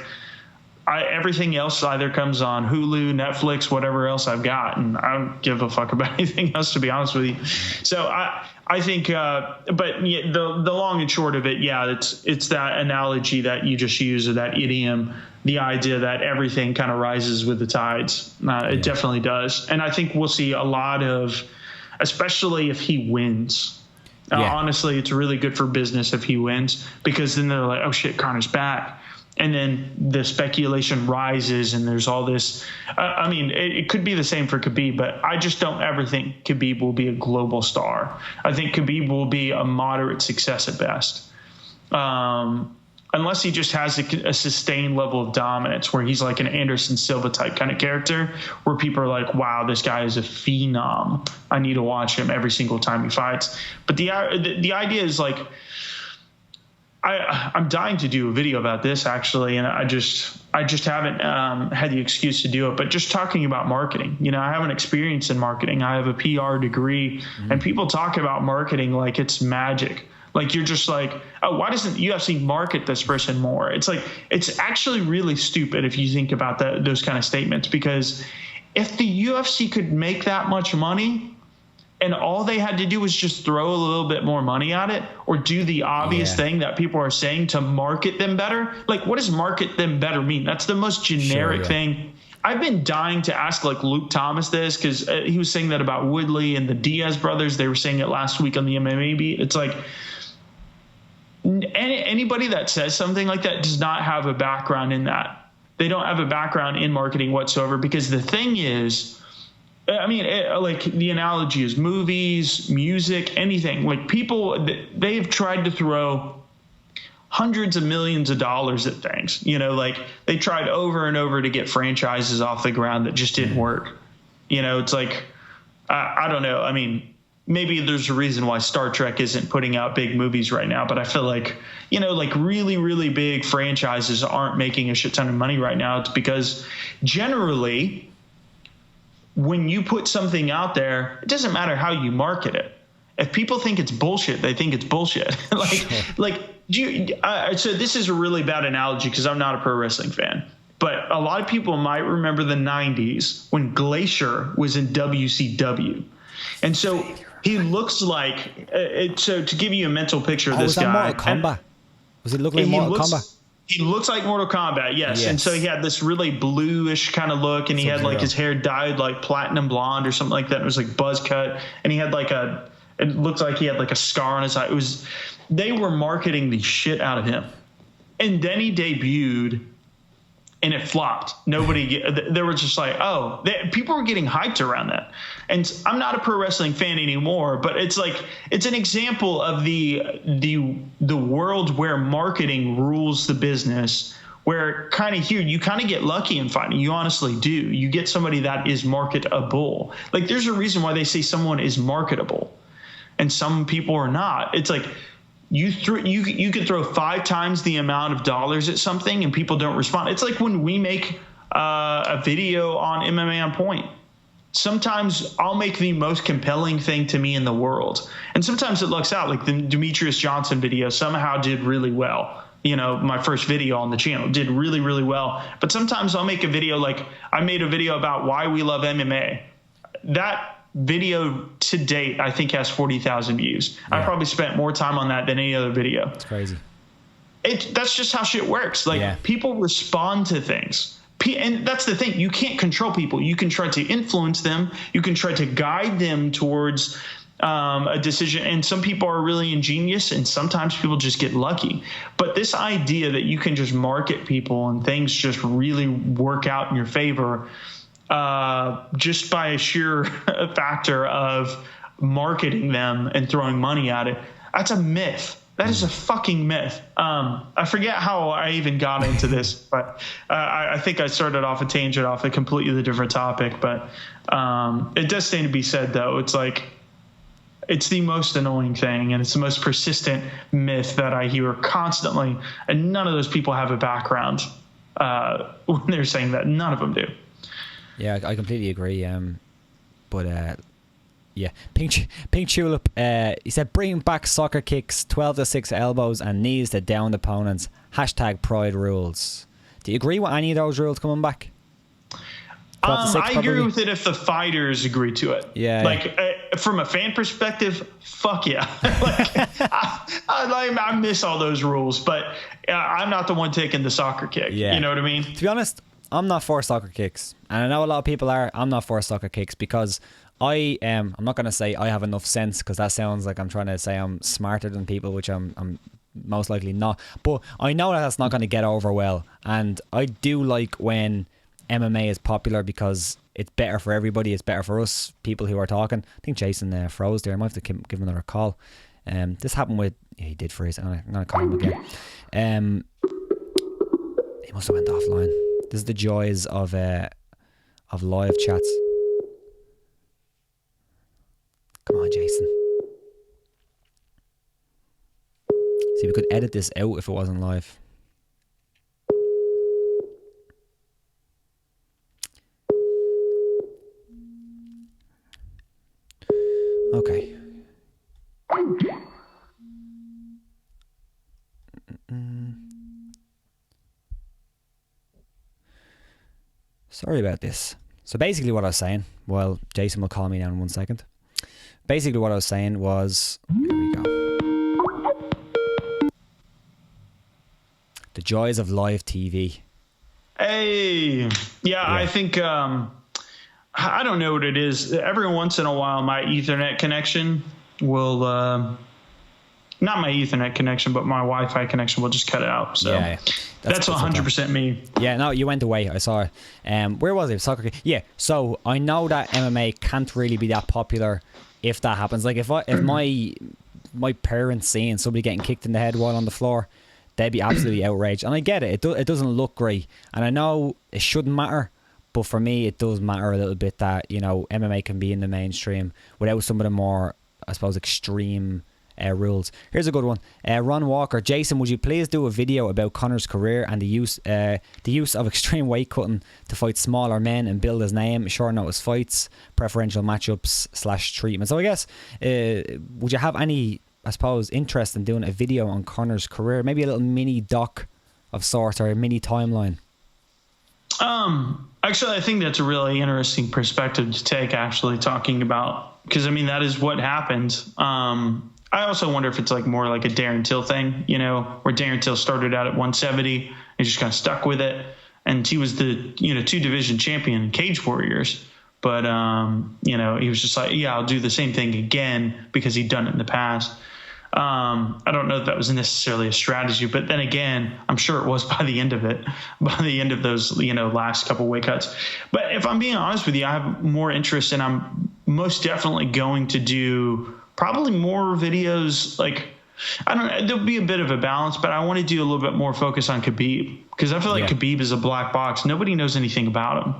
everything else either comes on Hulu, Netflix, whatever else I've got, and I don't give a fuck about anything else, to be honest with you. So I think, but yeah, the long and short of it, yeah, it's that analogy that you just used, or that idiom, the idea that everything kind of rises with the tides. It definitely does. And I think we'll see a lot of, especially if he wins. Honestly, it's really good for business if he wins, because then they're like, oh shit, Connor's back. And then the speculation rises, and there's all this. I mean, it could be the same for Khabib, but I just don't ever think Khabib will be a global star. I think Khabib will be a moderate success at best, unless he just has a sustained level of dominance, where he's like an Anderson Silva type kind of character, where people are like, wow, this guy is a phenom. I need to watch him every single time he fights. But the idea is like, I'm dying to do a video about this, actually, and I just haven't had the excuse to do it. But just talking about marketing, I have an experience in marketing. I have a PR degree, and people talk about marketing like it's magic. Like, you're just like, oh, why doesn't UFC market this person more? It's like, it's actually really stupid if you think about those kind of statements, because if the UFC could make that much money, and all they had to do was just throw a little bit more money at it, or do the obvious thing that people are saying to market them better. Like, what does market them better mean? That's the most generic thing. I've been dying to ask like Luke Thomas this, because he was saying that about Woodley and the Diaz brothers. They were saying it last week on the MMA beat. It's like, anybody that says something like that does not have a background in that. They don't have a background in marketing whatsoever, because the thing is, I mean, like the analogy is movies, music, anything. Like, people, they've tried to throw hundreds of millions of dollars at things. Like, they tried over and over to get franchises off the ground that just didn't work. It's like, I don't know. I mean, maybe there's a reason why Star Trek isn't putting out big movies right now, but I feel like, like really, really big franchises aren't making a shit ton of money right now. It's because generally, when you put something out there, it doesn't matter how you market it. If people think it's bullshit, they think it's bullshit. So this is a really bad analogy, because I'm not a pro wrestling fan, but a lot of people might remember the 90s when Glacier was in WCW. And so he looks like, so to give you a mental picture of this guy. Mortal Kombat? Was it look like Mortal Kombat? He looks like Mortal Kombat, yes. And so he had this really bluish kind of look, and he had like his hair dyed like platinum blonde or something like that. It was like buzz cut, and he had like it looked like he had like a scar on his eye. They were marketing the shit out of him. And then he debuted, and it flopped. They were just like, people were getting hyped around that. And I'm not a pro wrestling fan anymore, but it's like, it's an example of the world where marketing rules the business, where kind of here you kind of get lucky in fighting. You honestly do. You get somebody that is marketable. Like, there's a reason why they say someone is marketable and some people are not. It's like, you could throw 5 times the amount of dollars at something and people don't respond. It's like when we make a video on MMA on Point. Sometimes I'll make the most compelling thing to me in the world, and sometimes it looks out. Like the Demetrioua Johnson video somehow did really well. My first video on the channel did really, really well. But sometimes I'll make a video, like I made a video about why we love MMA. That video to date, I think, has 40,000 views. Yeah. I probably spent more time on that than any other video. It's crazy. That's just how shit works. Like, people respond to things. And that's the thing. You can't control people. You can try to influence them. You can try to guide them towards a decision. And some people are really ingenious, and sometimes people just get lucky. But this idea that you can just market people and things just really work out in your favor just by a sheer factor of marketing them and throwing money at it, that's a myth. That is a fucking myth. I forget how I even got into this, but I think I started off a tangent off a completely different topic. But it does stand to be said, though. It's like, it's the most annoying thing, and it's the most persistent myth that I hear constantly. And none of those people have a background when they're saying that. None of them do. Yeah, I completely agree. Yeah, Pink Tulip, he said, bring back soccer kicks, 12-6 elbows and knees to down opponents. # Pride rules. Do you agree with any of those rules coming back? I agree with it if the fighters agree to it. Yeah. Like, like from a fan perspective, fuck yeah. Like I miss all those rules, but I'm not the one taking the soccer kick. Yeah. You know what I mean? To be honest, I'm not for soccer kicks, and I know a lot of people are. I'm not for soccer kicks because I'm not going to say I have enough sense, because that sounds like I'm trying to say I'm smarter than people, which I'm most likely not. But I know that that's not going to get over well, and I do like when MMA is popular because it's better for everybody. It's better for us, people who are talking. I think Jason froze there. I might have to give him another call. This happened with... Yeah, he did freeze. I'm going to call him again. He must have went offline. This is the joys of live chats. Come on, Jason. See, we could edit this out if it wasn't live. Okay. Sorry about this. So basically what I was saying, well, Jason will call me now in 1 second. Basically what I was saying was, here we go. The joys of live TV. Hey, yeah. I think, I don't know what it is. Every once in a while, my Ethernet connection will, not my Ethernet connection, but my Wi-Fi connection will just cut it out. So yeah, that's 100% me. Yeah, no, you went away. I saw it. Where was it? Soccer. Yeah. So I know that MMA can't really be that popular if that happens. Like if my parents seeing somebody getting kicked in the head while on the floor, they'd be absolutely outraged. And I get it. It doesn't look great. And I know it shouldn't matter. But for me, it does matter a little bit that, you know, MMA can be in the mainstream without some of the more, I suppose, extreme rules. Here's a good one. Ron Walker. Jason, would you please do a video about Conor's career and the use of extreme weight cutting to fight smaller men and build his name, short notice fights, preferential matchups / treatment? So I guess, would you have any, I suppose, interest in doing a video on Conor's career? Maybe a little mini doc of sorts or a mini timeline? Actually, I think that's a really interesting perspective to take, actually, talking about, because I mean, that is what happened. I also wonder if it's like more like a Darren Till thing, you know, where Darren Till started out at 170 and just kind of stuck with it. And he was the, you know, 2-division champion in Cage Warriors. But, you know, he was just like, yeah, I'll do the same thing again because he'd done it in the past. I don't know if that was necessarily a strategy, but then again, I'm sure it was by the end of those, you know, last couple weight cuts. But if I'm being honest with you, I have more interest, and I'm most definitely going to do probably more videos. Like, I don't know, there'll be a bit of a balance, but I want to do a little bit more focus on Khabib, because I feel like Khabib is a black box. Nobody knows anything about him.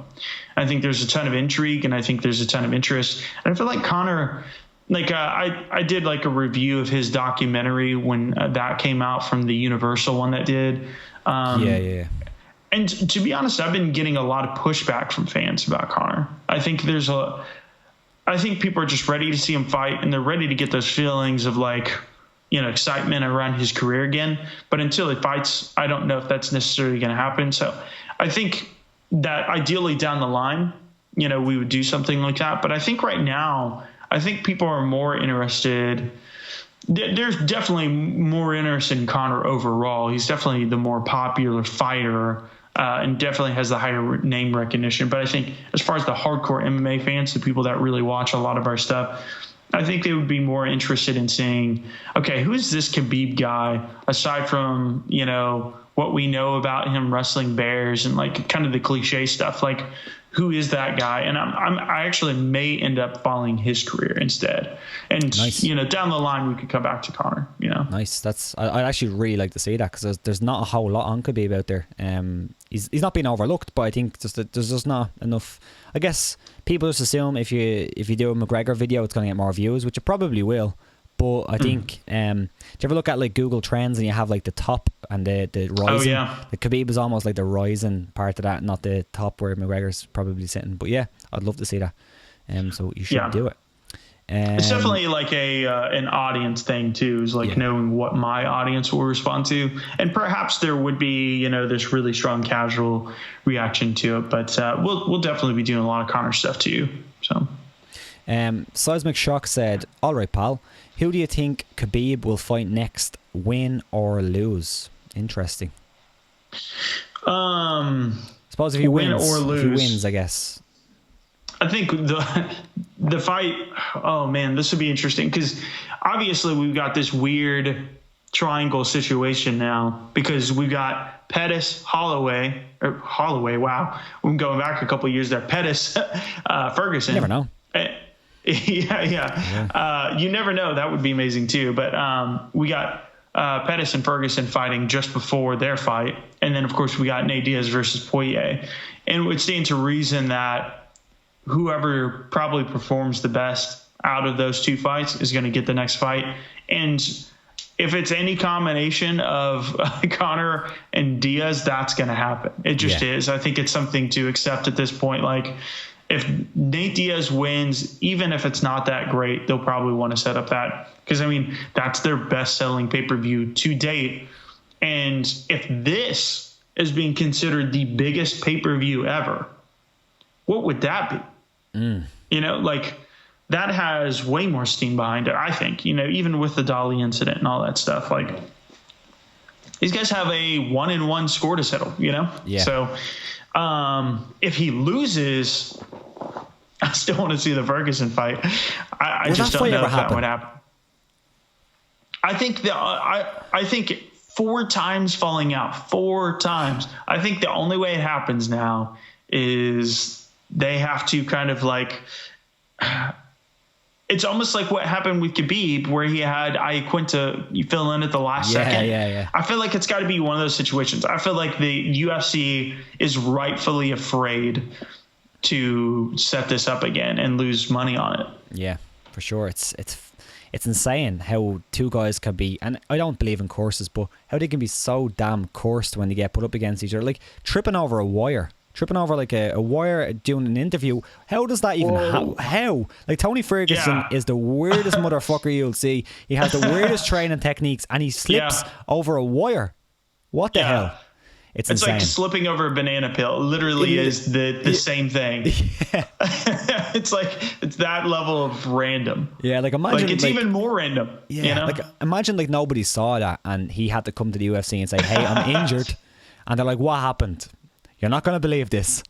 I think there's a ton of intrigue, and I think there's a ton of interest. And I feel like Conor, like I did like a review of his documentary when that came out from the Universal one that did. Yeah. And to be honest, I've been getting a lot of pushback from fans about Conor. I think people are just ready to see him fight, and they're ready to get those feelings of, like, you know, excitement around his career again. But until he fights, I don't know if that's necessarily going to happen. So I think that ideally down the line, you know, we would do something like that. But I think right now, I think people are more interested. There's definitely more interest in Conor overall. He's definitely the more popular fighter, and definitely has the higher name recognition. But I think as far as the hardcore MMA fans, the people that really watch a lot of our stuff, I think they would be more interested in saying, okay, who is this Khabib guy, aside from, you know, what we know about him wrestling bears and like kind of the cliche stuff, like, who is that guy? And I actually may end up following his career instead. And, nice. You know, down the line, we could come back to Conor, you know. Nice. I'd actually really like to see that, because there's not a whole lot on Khabib out there. He's not being overlooked, but I think there's just not enough. I guess people just assume if you do a McGregor video, it's going to get more views, which it probably will. But I think, do you ever look at like Google Trends and you have like the top and the rising? Oh, yeah. The Khabib is almost like the rising part of that, not the top where McGregor's probably sitting. But yeah, I'd love to see that. So you should do it. It's definitely like an audience thing too, is like knowing what my audience will respond to. And perhaps there would be, you know, this really strong casual reaction to it. But we'll definitely be doing a lot of Conor stuff too. So. Seismic Shock said, "All right, pal. Who do you think Khabib will fight next? Win or lose?" Interesting. Suppose if he wins, or lose. if he wins, I guess. I think the fight. Oh man, this would be interesting because obviously we've got this weird triangle situation now because we've got Pettis, Holloway. Wow, we're going back a couple of years there. Pettis, Ferguson. You never know. Yeah. You never know. That would be amazing too. But we got Pettis and Ferguson fighting just before their fight, and then of course we got Nate Diaz versus Poirier, and it would stand to reason that whoever probably performs the best out of those two fights is going to get the next fight. And if it's any combination of Conor and Diaz, that's going to happen. It just is. I think it's something to accept at this point. Like, if Nate Diaz wins, even if it's not that great, they'll probably want to set up that. Because, I mean, that's their best-selling pay-per-view to date. And if this is being considered the biggest pay-per-view ever, what would that be? You know, like, that has way more steam behind it, I think, you know, even with the Dolly incident and all that stuff. Like, these guys have a 1-1 score to settle, you know? Yeah. So if he loses, I still want to see the Ferguson fight. I just don't know if that would happen. I think I think 4 times falling out, 4 times. I think the only way it happens now is they have to kind of like, it's almost like what happened with Khabib, where he had Iaquinta fill in at the last second. Yeah. I feel like it's got to be one of those situations. I feel like the UFC is rightfully afraid to set this up again and lose money on it. Yeah, for sure. It's insane how 2 guys can be, and I don't believe in courses, but how they can be so damn coursed when they get put up against each other, like tripping over a wire. Tripping over like a wire doing an interview. How does that even how? Like, Tony Ferguson is the weirdest motherfucker you'll see. He has the weirdest training techniques and he slips over a wire. What the hell? It's insane. Like slipping over a banana peel. Literally is the same thing. Yeah. It's like, it's that level of random. Yeah, like imagine like it's even more random. Yeah, you know? Like imagine like nobody saw that and he had to come to the UFC and say, "Hey, I'm injured," and they're like, "What happened?" "You're not going to believe this.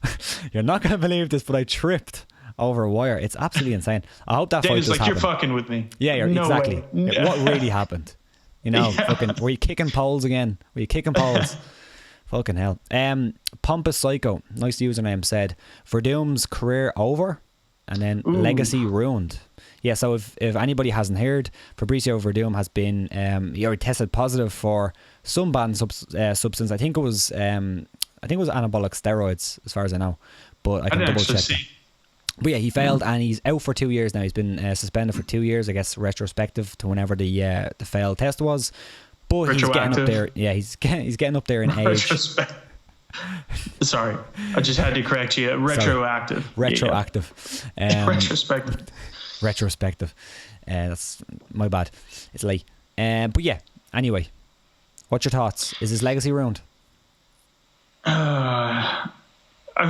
You're not going to believe this, but I tripped over a wire." It's absolutely insane. I hope that fight does happen. You're fucking with me. Yeah, exactly. What really happened? You know, fucking, were you kicking poles again? Were you kicking poles? Fucking hell. Pompous Psycho, nice username, said, "Werdum's career over and then legacy ruined." Yeah, so if anybody hasn't heard, Fabricio Werdum has been he already tested positive for some banned substance. I think it was anabolic steroids, as far as I know, but I can double check that. But yeah, he failed and he's out for 2 years now. He's been suspended for 2 years, I guess, retrospective to whenever the failed test was. But he's getting up there. Yeah, he's getting up there in age. Sorry, I just had to correct you. Retroactive. Sorry. Retroactive. Retrospective. That's my bad. It's late. But yeah. Anyway, what's your thoughts? Is his legacy ruined? I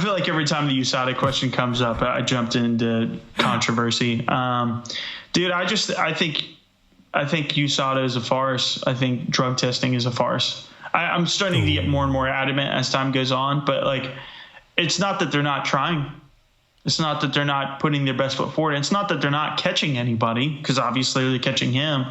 feel like every time the USADA question comes up, I jumped into controversy. Dude, I think USADA is a farce. I think drug testing is a farce. I'm starting to get more and more adamant as time goes on, but like, it's not that they're not trying. It's not that they're not putting their best foot forward. It's not that they're not catching anybody, because obviously they're catching him.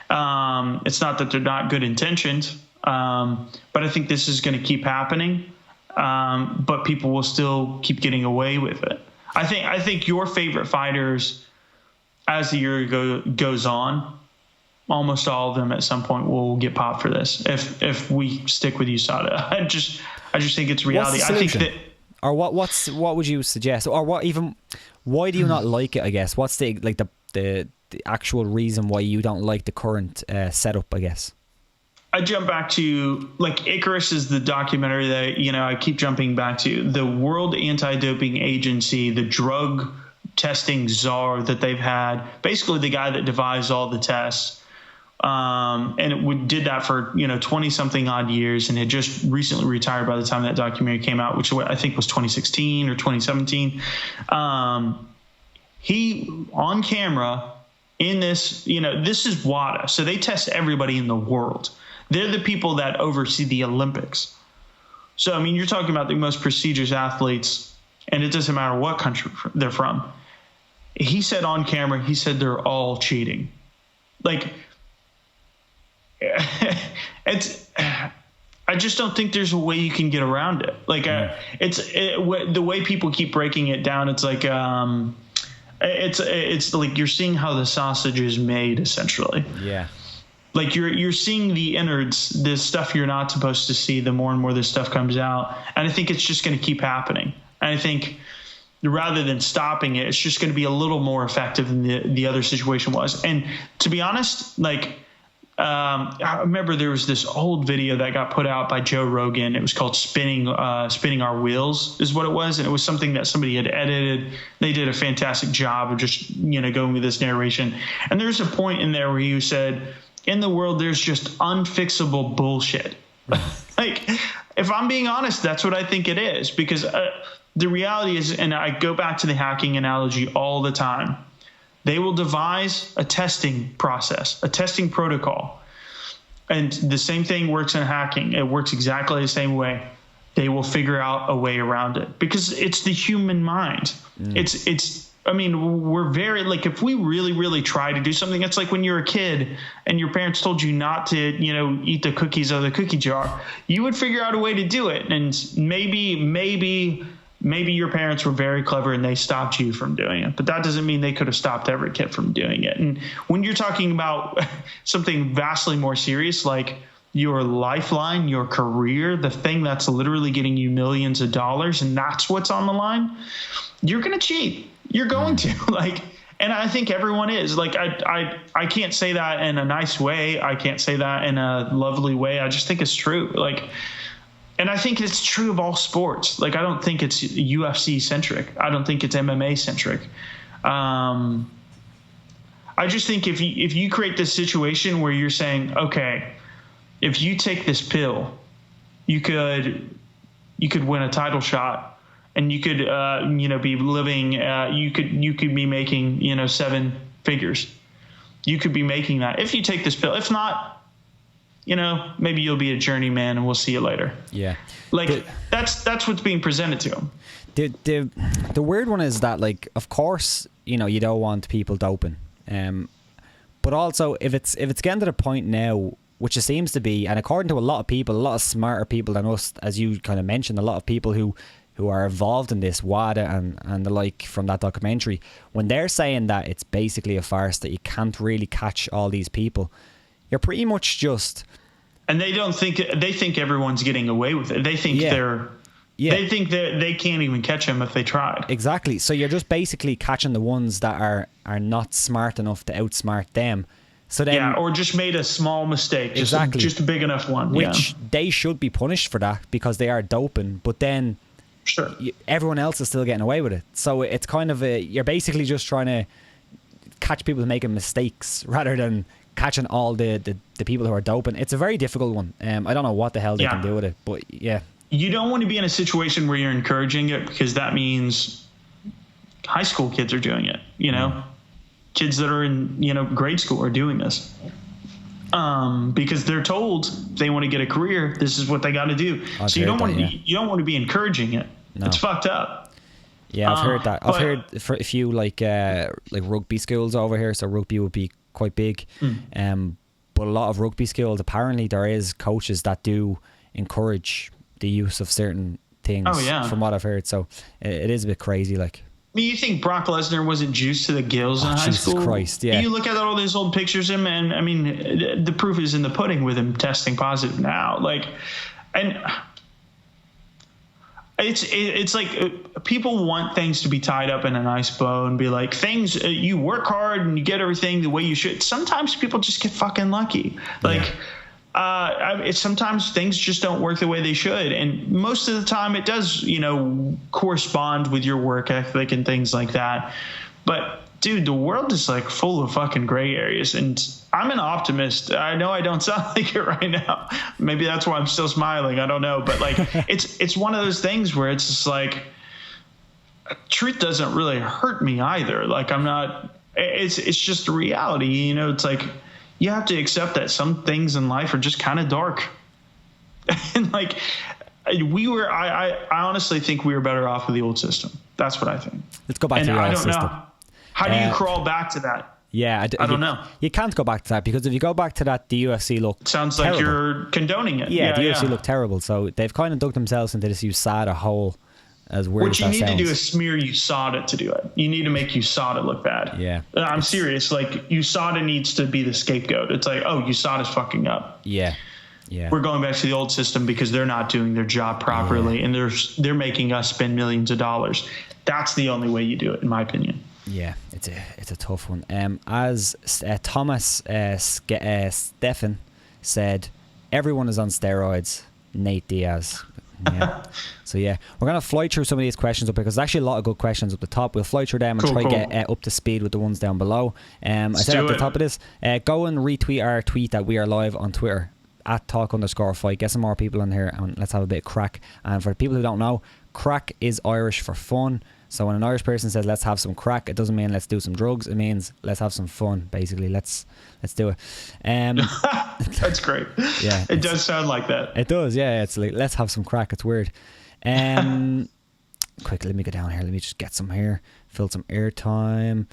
It's not that they're not good intentions. But I think this is going to keep happening. But people will still keep getting away with it. I think your favorite fighters, as the year goes on, almost all of them at some point will get popped for this. If we stick with USADA, I just think it's reality. I think that. Or what would you suggest? Or why do you not like it, I guess? What's the actual reason why you don't like the current setup, I guess? I jump back to, like, Icarus is the documentary that, you know, I keep jumping back to. The World Anti-Doping Agency, the drug testing czar that they've had, basically the guy that devised all the tests. And did that for, 20 something odd years and had just recently retired by the time that documentary came out, which I think was 2016 or 2017. He, on camera, in this, this is WADA. So they test everybody in the world. They're the people that oversee the Olympics. So, I mean, you're talking about the most prestigious athletes, and it doesn't matter what country they're from. He said on camera, he said they're all cheating. Like, I just don't think there's a way you can get around it. Like, the way people keep breaking it down, it's like, it's like you're seeing how the sausage is made, essentially. Yeah. Like you're seeing the innards, the stuff you're not supposed to see, the more and more this stuff comes out. And I think it's just going to keep happening. And I think rather than stopping it, it's just going to be a little more effective than the other situation was. And to be honest, like, I remember there was this old video that got put out by Joe Rogan. It was called Spinning Our Wheels is what it was. And it was something that somebody had edited. They did a fantastic job of just, going with this narration. And there's a point in there where you said, in the world, there's just unfixable bullshit. Like, if I'm being honest, that's what I think it is. Because the reality is, and I go back to the hacking analogy all the time, they will devise a testing process, a testing protocol. And the same thing works in hacking. It works exactly the same way. They will figure out a way around it because it's the human mind. I mean, we're very, like, if we really, really try to do something, it's like when you're a kid and your parents told you not to, eat the cookies out of the cookie jar, you would figure out a way to do it. And maybe your parents were very clever and they stopped you from doing it, but that doesn't mean they could have stopped every kid from doing it. And when you're talking about something vastly more serious, like your lifeline, your career, the thing that's literally getting you millions of dollars, and that's what's on the line, you're going to cheat. You're going to, and I think everyone is. Like, I can't say that in a nice way. I can't say that in a lovely way. I just think it's true. Like, and I think it's true of all sports. Like, I don't think it's UFC centric. I don't think it's MMA centric. I just think if you create this situation where you're saying, okay, if you take this pill, you could win a title shot. And you could, be living. You could be making, 7 figures. You could be making that if you take this pill. If not, maybe you'll be a journeyman, and we'll see you later. Yeah, like that's what's being presented to them. The weird one is that, like, of course, you don't want people doping, but also if it's getting to the point now, which it seems to be, and according to a lot of people, a lot of smarter people than us, as you kind of mentioned, a lot of people who are involved in this, WADA and the like from that documentary, when they're saying that it's basically a farce, that you can't really catch all these people, you're pretty much just... And they think everyone's getting away with it. They think they think that they can't even catch them if they tried. Exactly. So you're just basically catching the ones that are not smart enough to outsmart them. So then, or just made a small mistake. Exactly. Just a big enough one. Which they should be punished for that because they are doping. But then... Sure. Everyone else is still getting away with it. So it's kind of you're basically just trying to catch people making mistakes rather than catching all the people who are doping. It's a very difficult one. I don't know what the hell they can do with it, but yeah. You don't want to be in a situation where you're encouraging it, because that means high school kids are doing it, Kids that are in, grade school are doing this. Because they're told they want to get a career, this is what they got to do. So you don't want to be encouraging it. No. It's fucked up. Yeah, I've heard that. I've heard for a few like rugby schools over here. So rugby would be quite big. But a lot of rugby schools, apparently there is coaches that do encourage the use of certain things. Oh, yeah. From what I've heard. So it is a bit crazy, like. I mean, you think Brock Lesnar wasn't juiced to the gills in high school? Jesus Christ, yeah. You look at all those old pictures of him, and I mean, the proof is in the pudding with him testing positive now. Like, and it's like people want things to be tied up in a nice bow and be like, things, you work hard and you get everything the way you should. Sometimes people just get fucking lucky. Like, sometimes things just don't work the way they should. And most of the time it does, correspond with your work ethic and things like that. But dude, the world is like full of fucking gray areas, and I'm an optimist. I know I don't sound like it right now. Maybe that's why I'm still smiling. I don't know. But like, it's one of those things where it's just like, truth doesn't really hurt me either. Like, I'm not, it's just a reality. You know, it's like, you have to accept that some things in life are just kind of dark. And like, I honestly think we were better off with the old system. That's what I think. Let's go back to the old system. Know. How do you crawl back to that? Yeah, I don't know. You can't go back to that, because if you go back to that, the UFC looked sounds terrible. Like you're condoning it. Yeah, the UFC looked terrible. So they've kind of dug themselves into this USADA hole, as weird as that sounds. What you need to do is smear USADA to do it. You need to make USADA look bad. Yeah. I'm serious. Like, USADA needs to be the scapegoat. It's like, oh, USADA's fucking up. Yeah. Yeah. We're going back to the old system because they're not doing their job properly, and they're making us spend millions of dollars. That's the only way you do it, in my opinion. Yeah, it's a tough one. As Thomas Stephan said, everyone is on steroids. Nate Diaz. Yeah. So yeah, we're gonna fly through some of these questions up here, because there's actually a lot of good questions up the top. We'll fly through them and try to get up to speed with the ones down below. I said at the top of this, go and retweet our tweet that we are live on Twitter at @talk_fight. Get some more people in here and let's have a bit of crack. And for people who don't know, crack is Irish for fun. So when an Irish person says let's have some crack, it doesn't mean let's do some drugs. It means let's have some fun. Basically, let's do it. That's great. Yeah, it does sound like that. It does. Yeah, it's like let's have some crack. It's weird. Quick, let me go down here. Let me just get some here. Fill some airtime.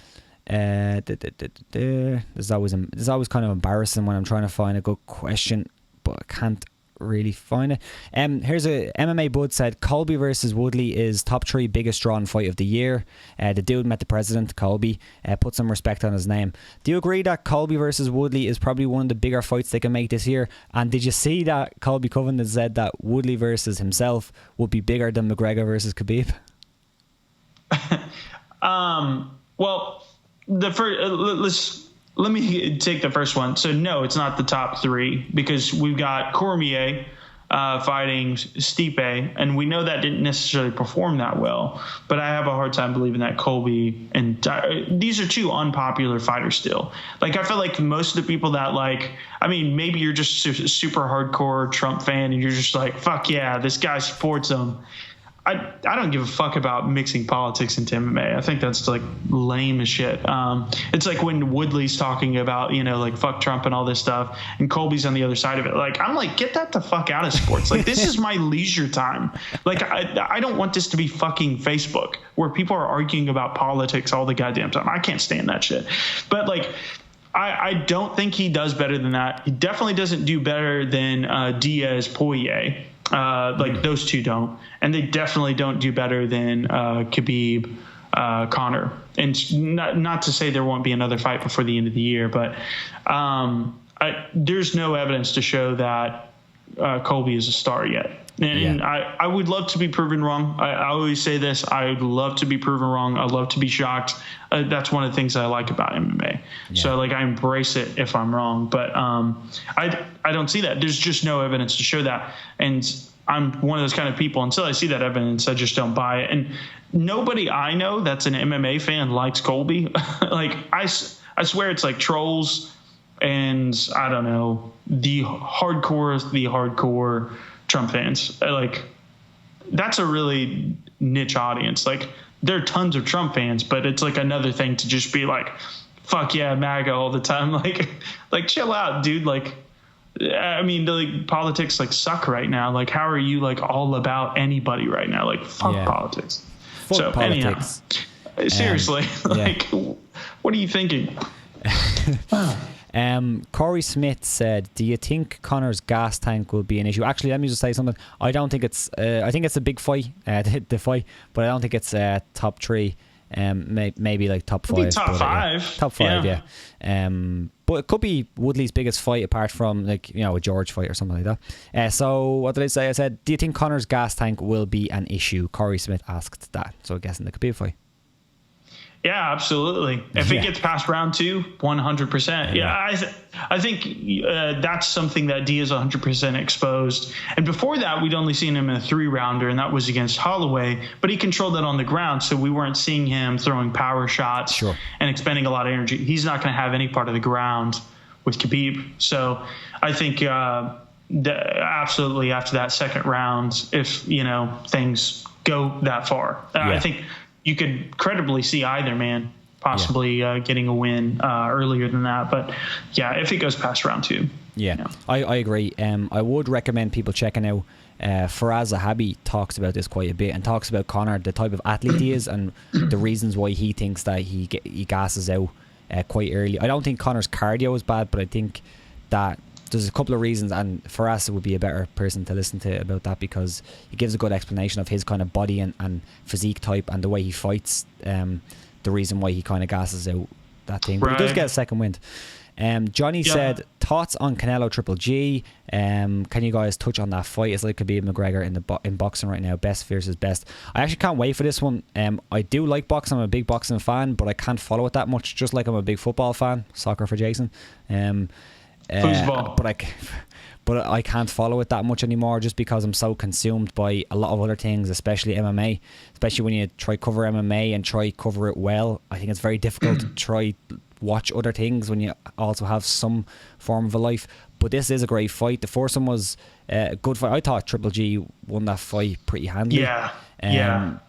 This is always kind of embarrassing when I'm trying to find a good question, but I can't really find it. Here's a MMA Bud said Colby versus Woodley is top 3 biggest drawn fight of the year. The dude met the president, Colby. Put some respect on his name. Do you agree that Colby versus Woodley is probably one of the bigger fights they can make this year? And did you see that Colby Covington said that Woodley versus himself would be bigger than McGregor versus Khabib? Well, the first let me take the first one. So no, it's not the top 3, because we've got Cormier fighting Stipe, and we know that didn't necessarily perform that well. But I have a hard time believing that Colby and these are 2 unpopular fighters still. Like, I feel like most of the people that maybe you're just super hardcore Trump fan and you're just like, fuck yeah, this guy supports him. I don't give a fuck about mixing politics into MMA. I think that's like lame as shit. It's like when Woodley's talking about, like fuck Trump and all this stuff, and Colby's on the other side of it. Like, I'm like, get that the fuck out of sports. Like, this is my leisure time. Like, I don't want this to be fucking Facebook where people are arguing about politics all the goddamn time. I can't stand that shit. But like, I don't think he does better than that. He definitely doesn't do better than Diaz Poirier. Like, those 2 don't, and they definitely don't do better than Khabib, Conor. And not to say there won't be another fight before the end of the year, but there's no evidence to show that Colby is a star yet. And I would love to be proven wrong. I always say this. I would love to be proven wrong. I love to be shocked. That's one of the things I like about MMA. Yeah. So, like, I embrace it if I'm wrong. But I don't see that. There's just no evidence to show that. And I'm one of those kind of people. Until I see that evidence, I just don't buy it. And nobody I know that's an MMA fan likes Colby. Like, I swear it's like trolls and, I don't know, the hardcore Trump fans. Like, that's a really niche audience. Like, there are tons of Trump fans, but it's like another thing to just be like, fuck yeah, MAGA all the time. Like chill out, dude. Like, I mean, like, politics like suck right now. Like, how are you like all about anybody right now? Like, fuck politics. Fuck politics. Anyhow, seriously, like, what are you thinking? Corey Smith said, do you think Conor's gas tank will be an issue? Actually, let me just say something. I don't think it's I think it's a big fight, the fight, but I don't think it's top 3. Maybe like top 5. Top 5. Top 5, yeah. But it could be Woodley's biggest fight, apart from, like, a George fight or something like that. So what did I say? I said, do you think Conor's gas tank will be an issue? Corey Smith asked that. So I guess in the Khabib fight. Yeah, absolutely. If it gets past round 2, 100%. Yeah, I think that's something that Diaz 100% exposed. And before that, we'd only seen him in a 3-rounder, and that was against Holloway. But he controlled that on the ground, so we weren't seeing him throwing power shots and expending a lot of energy. He's not going to have any part of the ground with Khabib. So I think absolutely after that second round, if things go that far, I think you could credibly see either man possibly getting a win earlier than that. But yeah, if it goes past round 2. Yeah. I agree. I would recommend people checking out Faraz Zahabi talks about this quite a bit and talks about Conor, the type of athlete he is, and the reasons why he thinks that he gasses out quite early. I don't think Conor's cardio is bad, but I think that there's a couple of reasons, and Faraz would be a better person to listen to about that, because he gives a good explanation of his kind of body and physique type and the way he fights, the reason why he kind of gasses out that thing. But he does get a second wind. Johnny said, thoughts on Canelo Triple G? Can you guys touch on that fight? It's like Khabib McGregor in boxing right now, best versus best. I actually can't wait for this one. I do like boxing. I'm a big boxing fan, but I can't follow it that much, just like I'm a big football fan. Soccer for Jason. Football. But I can't follow it that much anymore, just because I'm so consumed by a lot of other things, especially MMA. Especially when you try cover MMA and try cover it well, I think it's very difficult to try watch other things when you also have some form of a life. But this is a great fight. The first one was a good fight. I thought Triple G won that fight pretty handily.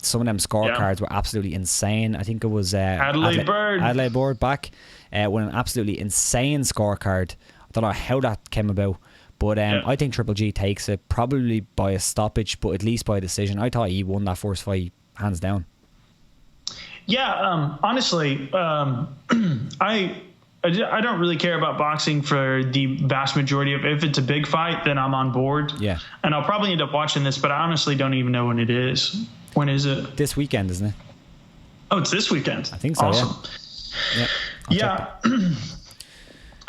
Some of them scorecards were absolutely insane. I think it was Adelaide Bird back with an absolutely insane scorecard. I don't know how that came about, but I think Triple G takes it, probably by a stoppage, but at least by a decision. I thought he won that first fight hands down. Yeah, honestly, I don't really care about boxing for the vast majority of. If it's a big fight, then I'm on board. Yeah, and I'll probably end up watching this, but I honestly don't even know when it is. When is it? This weekend, isn't it? Oh, it's this weekend. I think so. Awesome. Yeah.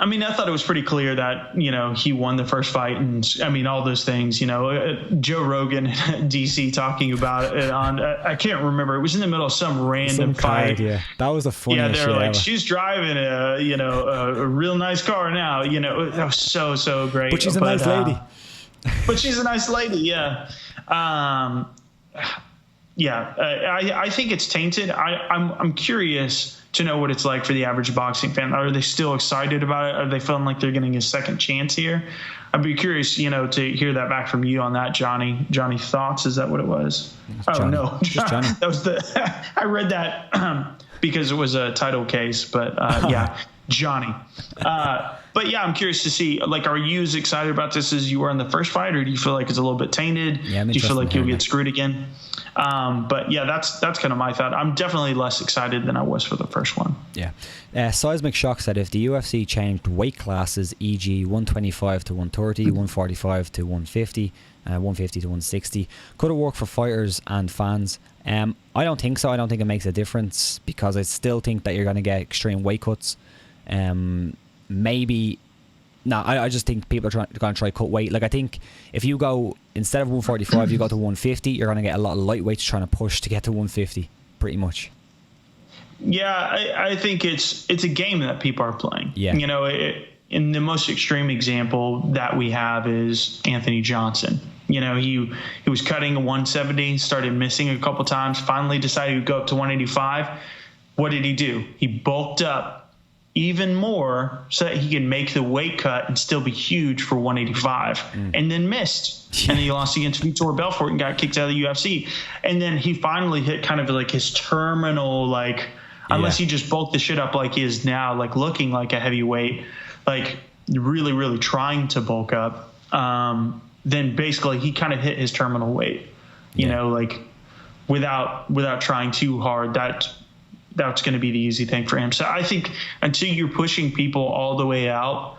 I mean, I thought it was pretty clear that, he won the first fight, and I mean, all those things, Joe Rogan and DC talking about it on, I can't remember. It was in the middle of some random fight. Yeah. That was the funniest shit. Yeah, they're like, she's driving a real nice car now. That was so great. But she's a nice lady. But she's a nice lady. Yeah. I think it's tainted. I'm curious to know what it's like for the average boxing fan. Are they still excited about it? Are they feeling like they're getting a second chance here? I'd be curious, to hear that back from you on that, Johnny. Johnny, thoughts? Is that what it was? Johnny. Oh no, Just Johnny. That was I read that because it was a title case, but Johnny. But yeah, I'm curious to see, are you as excited about this as you were in the first fight, or do you feel like it's a little bit tainted? Yeah, do you feel like you'll get screwed again? But yeah, that's kind of my thought. I'm definitely less excited than I was for the first one. Yeah. Seismic Shock said, if the UFC changed weight classes, e.g. 125 to 130, 145 to 150, 150 to 160, could it work for fighters and fans? I don't think so. I don't think it makes a difference, because I still think that you're going to get extreme weight cuts. I just think people are going to try cut weight. I think if you go, instead of 145, you go to 150, you're going to get a lot of lightweights trying to push to get to 150, pretty much. Yeah, I think it's a game that people are playing. Yeah. In the most extreme example that we have is Anthony Johnson. He was cutting a 170, started missing a couple times, finally decided to go up to 185. What did he do? He bulked up even more so that he can make the weight cut and still be huge for 185, and then missed. And he lost against Vitor Belfort and got kicked out of the UFC. And then he finally hit kind of like his terminal, unless he just bulked the shit up like he is now, looking like a heavyweight, really, really trying to bulk up. Then basically he kind of hit his terminal weight, without trying too hard. That's going to be the easy thing for him. So I think until you're pushing people all the way out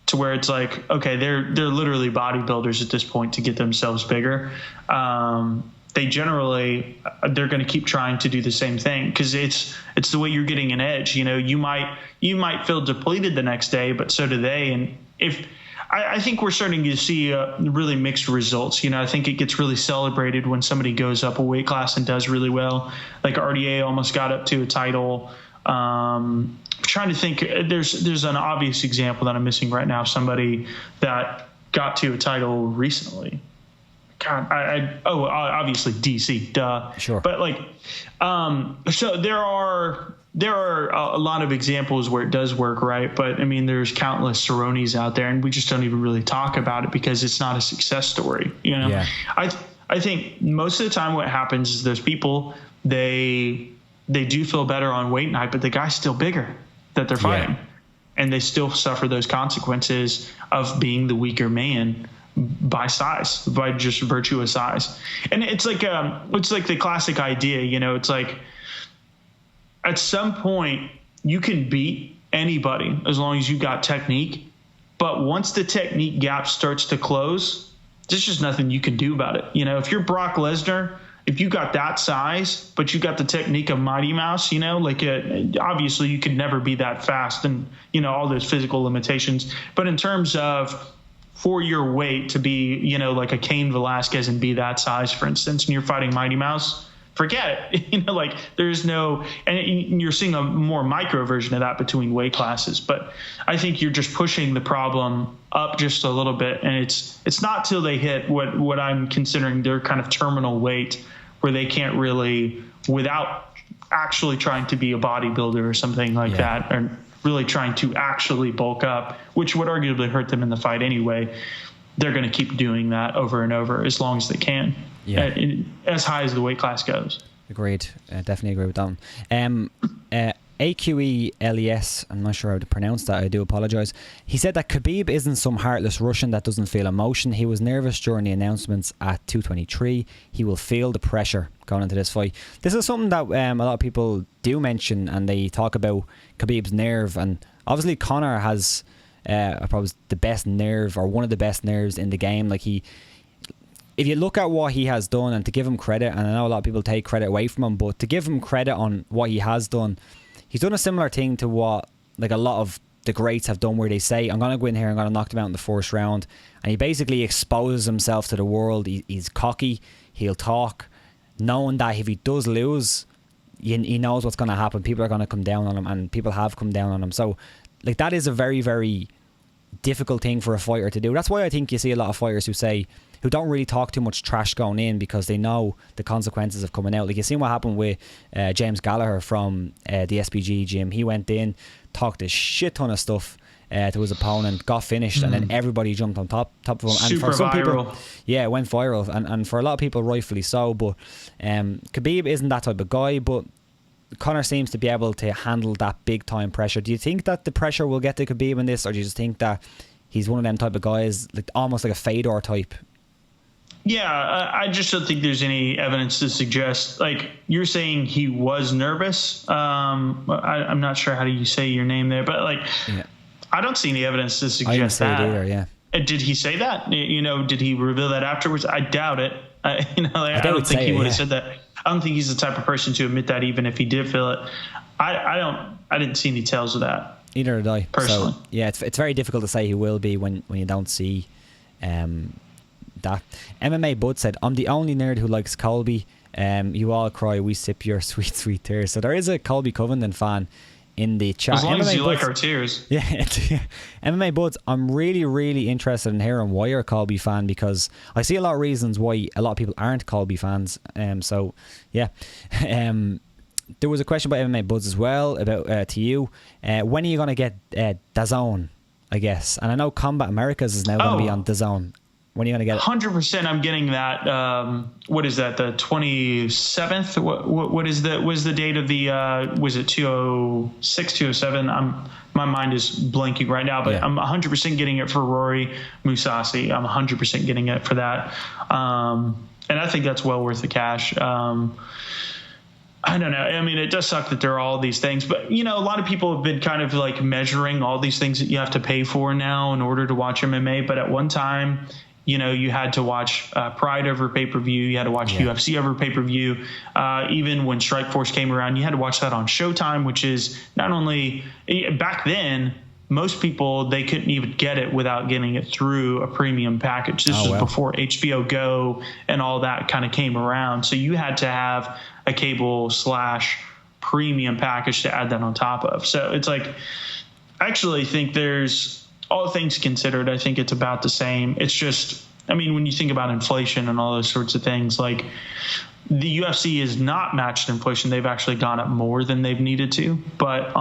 to where it's okay, they're literally bodybuilders at this point to get themselves bigger. They're going to keep trying to do the same thing, because it's the way you're getting an edge. You might feel depleted the next day, but so do they. And I think we're starting to see really mixed results. I think it gets really celebrated when somebody goes up a weight class and does really well. Like RDA almost got up to a title. I'm trying to think. There's an obvious example that I'm missing right now. Somebody that got to a title recently. God, obviously DC, duh. Sure. But so there are a lot of examples where it does work, right? But I mean, there's countless Cerrones out there, and we just don't even really talk about it because it's not a success story. Yeah. I think most of the time what happens is those people they do feel better on weight night, but the guy's still bigger that they're fighting. Yeah. And they still suffer those consequences of being the weaker man by size, by just virtue of size. And it's like the classic idea, it's like at some point you can beat anybody as long as you got technique. But once the technique gap starts to close, there's just nothing you can do about it. If you're Brock Lesnar, if you got that size, but you got the technique of Mighty Mouse, obviously you could never be that fast and, all those physical limitations. But in terms of for your weight to be, like a Cain Velasquez and be that size, for instance, and you're fighting Mighty Mouse, forget it. There's no, and you're seeing a more micro version of that between weight classes. But I think you're just pushing the problem up just a little bit. And it's not till they hit what I'm considering their kind of terminal weight, where they can't really, without actually trying to be a bodybuilder or something like that, or really trying to actually bulk up, which would arguably hurt them in the fight anyway, they're going to keep doing that over and over as long as they can, as high as the weight class goes. Agreed. Definitely agree with that. AQELES, I'm not sure how to pronounce that, I do apologise. He said that Khabib isn't some heartless Russian that doesn't feel emotion. He was nervous during the announcements at 223. He will feel the pressure going into this fight. This is something that a lot of people do mention, and they talk about Khabib's nerve. And obviously Conor has probably the best nerve, or one of the best nerves in the game. If you look at what he has done, and to give him credit, and I know a lot of people take credit away from him, but to give him credit on what he has done, he's done a similar thing to what a lot of the greats have done, where they say, I'm going to go in here, I'm going to knock them out in the first round. And he basically exposes himself to the world. He's cocky. He'll talk, knowing that if he does lose, he knows what's going to happen. People are going to come down on him, and people have come down on him. So that is a very, very difficult thing for a fighter to do. That's why I think you see a lot of fighters who don't really talk too much trash going in, because they know the consequences of coming out. Like, you seen what happened with James Gallagher from the SPG gym. He went in, talked a shit ton of stuff to his opponent, got finished, and then everybody jumped on top of him. And Super for some viral. people, it went viral, and for a lot of people, rightfully so. But Khabib isn't that type of guy, but Conor seems to be able to handle that big time pressure. Do you think that the pressure will get to Khabib in this, or do you just think that he's one of them type of guys, almost like a Fedor type? Yeah, I just don't think there's any evidence to suggest, you're saying he was nervous. I'm not sure how do you say your name there, but I don't see any evidence to suggest that. I didn't say it either, yeah. Did he say that? Did he reveal that afterwards? I doubt it. I don't think he would have said that. I don't think he's the type of person to admit that, even if he did feel it. I didn't see any tales of that. Either did I. Personally. So, yeah, it's very difficult to say he will be when you don't see that. MMA Bud said, I'm the only nerd who likes Colby. You all cry, we sip your sweet, sweet tears. So there is a Colby Covington fan in the chat. As long as you Buds, like our tears. Yeah. MMA Buds, I'm really, really interested in hearing why you're a Colby fan, because I see a lot of reasons why a lot of people aren't Colby fans. So, yeah. There was a question about MMA Buds as well, about to you. When are you going to get DAZN, I guess? And I know Combat Americas is now going to be on DAZN. When are you going to get it? 100% I'm getting that. What is that? The 27th? What is the date of the, was it 206, 207? My mind is blanking right now, but yeah. I'm 100% getting it for Rory Musasi. I'm 100% getting it for that. And I think that's well worth the cash. I don't know. I mean, it does suck that there are all these things, but a lot of people have been kind of measuring all these things that you have to pay for now in order to watch MMA. But at one time, you had to watch Pride over pay-per-view. You had to watch UFC over pay-per-view. Even when Strikeforce came around, you had to watch that on Showtime, which is not only back then, most people, they couldn't even get it without getting it through a premium package. This was before HBO Go and all that kind of came around. So you had to have a cable / premium package to add that on top of. So it's I actually think there's, all things considered, I think it's about the same. It's just, I mean, when you think about inflation and all those sorts of things, the UFC is not matched inflation. They've actually gone up more than they've needed to. But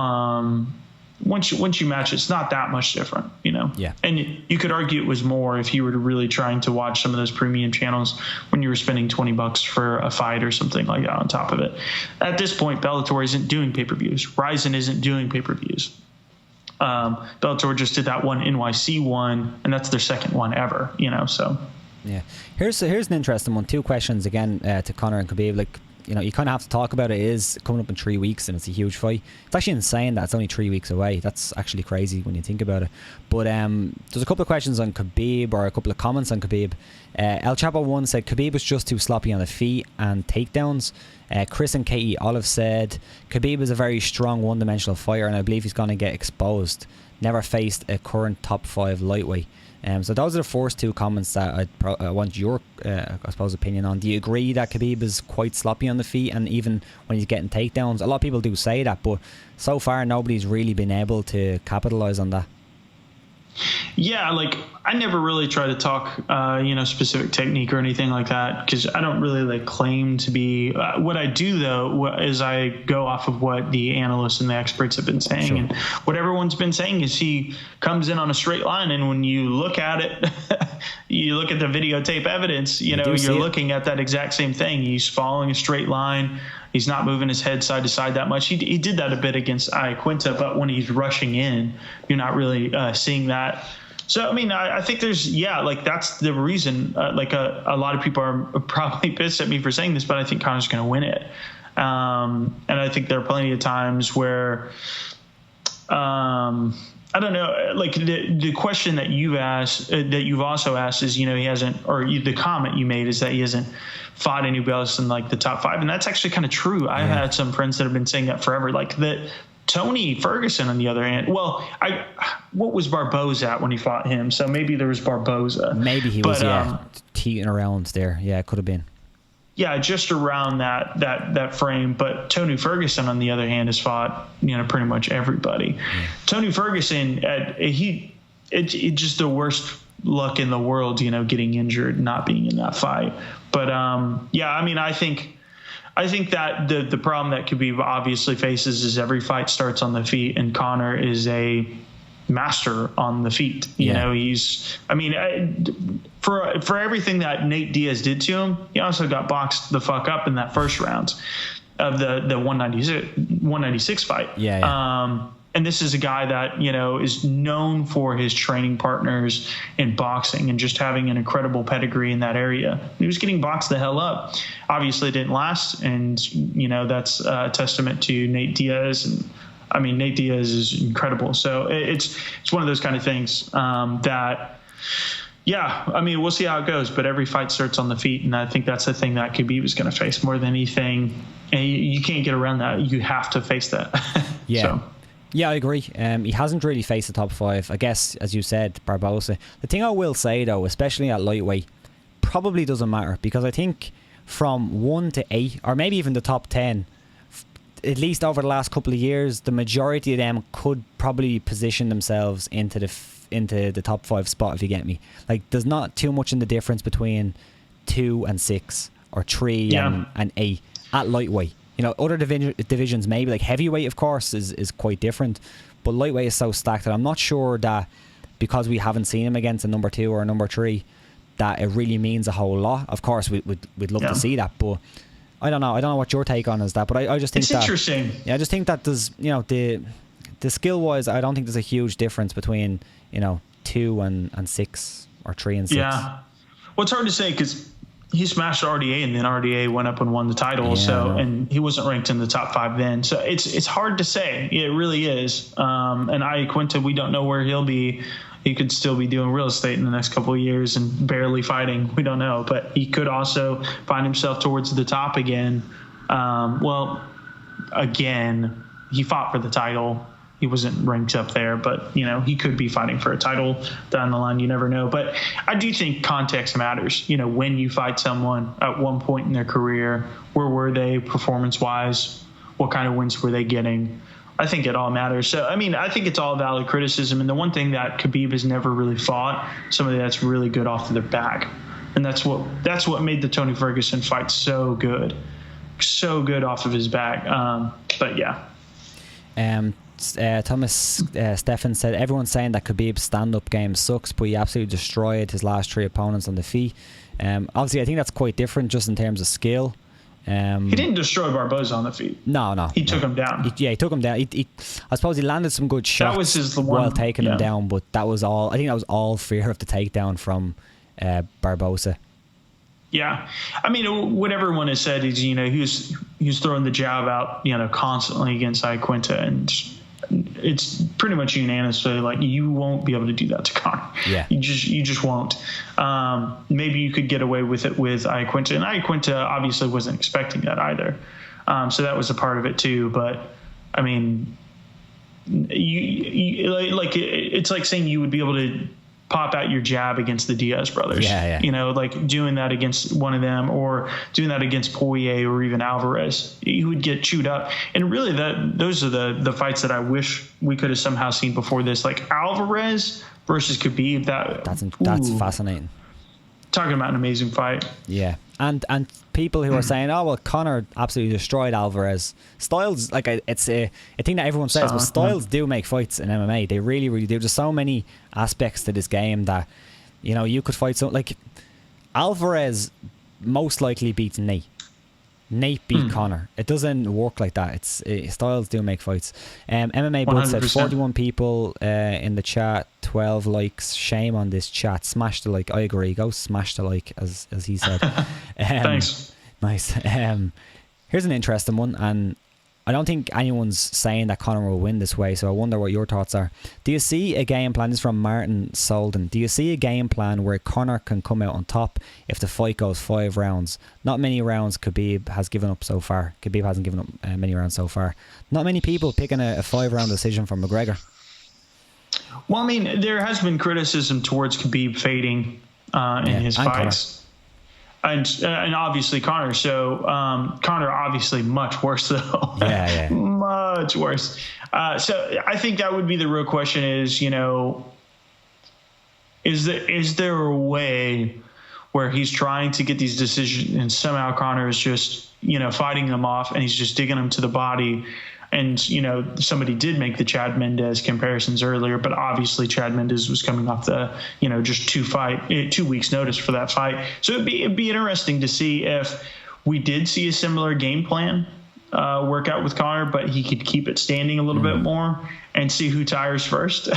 once you match, it's not that much different, you know? Yeah. And you could argue it was more if you were really trying to watch some of those premium channels when you were spending $20 for a fight or something like that on top of it. At this point, Bellator isn't doing pay-per-views. Ryzen isn't doing pay-per-views. Bellator just did that one NYC one, and that's their second one ever, you know, so. Yeah. Here's an interesting one. 2 questions again to Conor and Khabib. Like, you know, you kind of have to talk about it. It is coming up in 3 weeks, and it's a huge fight. It's actually insane that it's only 3 weeks away. That's actually crazy when you think about it. But there's a couple of questions on Khabib, or a couple of comments on Khabib. El Chapo 1 said Khabib was just too sloppy on the feet and takedowns. Chris and Katie Olive said Khabib is a very strong one-dimensional fighter, and I believe he's going to get exposed. Never faced a current top 5 lightweight. So those are the first 2 comments that I want your, I suppose, opinion on. Do you agree that Khabib is quite sloppy on the feet, and even when he's getting takedowns? A lot of people do say that, but so far nobody's really been able to capitalise on that. Yeah, like I never really try to talk, specific technique or anything like that, because I don't really like claim to be. What I do though is I go off of what the analysts and the experts have been saying, sure. And what everyone's been saying is he comes in on a straight line, and when you look at it, you look at the videotape evidence, you're looking at that exact same thing. He's following a straight line. He's not moving his head side to side that much. He did that a bit against Iaquinta, but when he's rushing in, you're not really seeing that. So, I mean, I think that's the reason. A lot of people are probably pissed at me for saying this, but I think Conor's going to win it. And I think there are plenty of times where, I don't know, like the question that you've asked, that you've also asked is, he hasn't, or the comment you made is that he hasn't fought any belts in like the top 5. And that's actually kind of true. I've had some friends that have been saying that forever. Like that Tony Ferguson, on the other hand, what was Barboza at when he fought him? So maybe there was Barboza. Maybe he was, teeing around there. Yeah, it could have been. Yeah, just around that frame. But Tony Ferguson, on the other hand, has fought, pretty much everybody. Yeah. Tony Ferguson, it's just the worst luck in the world, getting injured, not being in that fight. But I think that the problem that Khabib obviously faces is every fight starts on the feet, and Conor is a master on the feet. For everything that Nate Diaz did to him, he also got boxed the fuck up in that first round of the 196 fight. And this is a guy that, is known for his training partners in boxing and just having an incredible pedigree in that area. He was getting boxed the hell up. Obviously it didn't last. And, that's a testament to Nate Diaz. And I mean, Nate Diaz is incredible. So it's one of those kind of things we'll see how it goes, but every fight starts on the feet. And I think that's the thing that Khabib is going to face more than anything. And you can't get around that. You have to face that. Yeah. So. Yeah, I agree. He hasn't really faced the top 5. I guess, as you said, Barboza. The thing I will say, though, especially at lightweight, probably doesn't matter, because I think from 1 to 8, or maybe even the top 10, at least over the last couple of years, the majority of them could probably position themselves into the top 5 spot, if you get me. Like, there's not too much in the difference between 2 and 6 or 3 and 8 at lightweight. Other divisions, maybe like heavyweight, of course, is quite different, but lightweight is so stacked that I'm not sure that because we haven't seen him against a number 2 or a number 3 that it really means a whole lot. Of course, we'd love to see that, but I don't know what your take on is that. But I just think it's interesting. Yeah, I just think that there's the skill wise, I don't think there's a huge difference between 2 and 6 or 3 and 6. Yeah, well, it's hard to say because he smashed RDA, and then RDA went up and won the title. And he wasn't ranked in the top 5 then. So it's hard to say. It really is. And Iaquinta, we don't know where he'll be. He could still be doing real estate in the next couple of years and barely fighting. We don't know. But he could also find himself towards the top again. Again, he fought for the title. He wasn't ranked up there, but, he could be fighting for a title down the line. You never know. But I do think context matters. When you fight someone at one point in their career, where were they performance-wise? What kind of wins were they getting? I think it all matters. So, I think it's all valid criticism. And the one thing that Khabib has never really fought, somebody that's really good off of their back. And that's what made the Tony Ferguson fight so good off of his back. But yeah. Thomas Stephan said, everyone's saying that Khabib's stand-up game sucks, but he absolutely destroyed his last 3 opponents on the feet. Obviously, I think that's quite different just in terms of skill. He didn't destroy Barboza on the feet. No. He took him down. He took him down. I suppose he landed some good shots that was the while taking him down, but that was all. I think that was all fear of the takedown from Barboza. Yeah, I mean, what everyone has said is, he was throwing the jab out, constantly against Iaquinta, and it's pretty much unanimously like, you won't be able to do that to Conor. Yeah, you just won't. Maybe you could get away with it with Iaquinta, and Iaquinta obviously wasn't expecting that either. So that was a part of it too. But I mean, it's like saying you would be able to pop out your jab against the Diaz brothers. Yeah. Like doing that against one of them, or doing that against Poirier or even Alvarez. You would get chewed up. And really, those are the fights that I wish we could have somehow seen before this. Like Alvarez versus Khabib. That's fascinating. Talking about an amazing fight. Yeah. And people who are saying, oh, well, Conor absolutely destroyed Alvarez. Styles, like, it's a thing that everyone says, but styles do make fights in MMA. They really, really do. There's so many aspects to this game that, you could fight. So, like, Alvarez most likely beats Nate. Nate beat Conor. It doesn't work like that. Styles do make fights. MMA Bud said 41 people in the chat, 12 likes. Shame on this chat. Smash the like. I agree. Go smash the like, as he said. Thanks. Nice. Here's an interesting one, and I don't think anyone's saying that Conor will win this way, so I wonder what your thoughts are. Do you see a game plan? This is from Martin Solden. Do you see a game plan where Conor can come out on top if the fight goes 5 rounds? Not many rounds Khabib has given up so far. Khabib hasn't given up many rounds so far. Not many people picking a 5-round decision from McGregor. Well, I mean, there has been criticism towards Khabib fading in his fights. Conor. And obviously Conor. So Conor obviously much worse though. Yeah. Much worse. So I think that would be the real question is, is there a way where he's trying to get these decisions and somehow Conor is just, fighting them off and he's just digging them to the body. And, somebody did make the Chad Mendes comparisons earlier, but obviously Chad Mendes was coming off the, just 2 weeks notice for that fight. So it'd be interesting to see if we did see a similar game plan work out with Conor, but he could keep it standing a little bit more and see who tires first.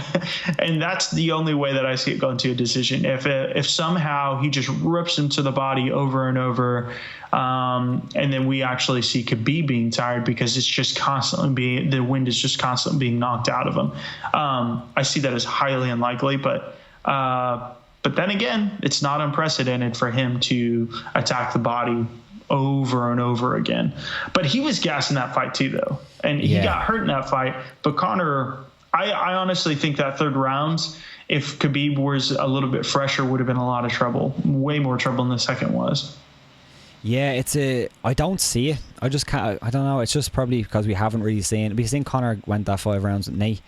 And that's the only way that I see it going to a decision. If somehow he just rips him to the body over and over, and then we actually see Khabib being tired because it's just constantly the wind is just constantly being knocked out of him. I see that as highly unlikely, but then again, it's not unprecedented for him to attack the body over and over again. But he was gassing that fight too, though. And he got hurt in that fight. But Conor, I honestly think that 3rd round, if Khabib was a little bit fresher, would have been a lot of trouble. Way more trouble than the second was. Yeah, I don't see it. I just can't. I don't know. It's just probably because we haven't really seen. We've seen Conor went that 5 rounds with Nate.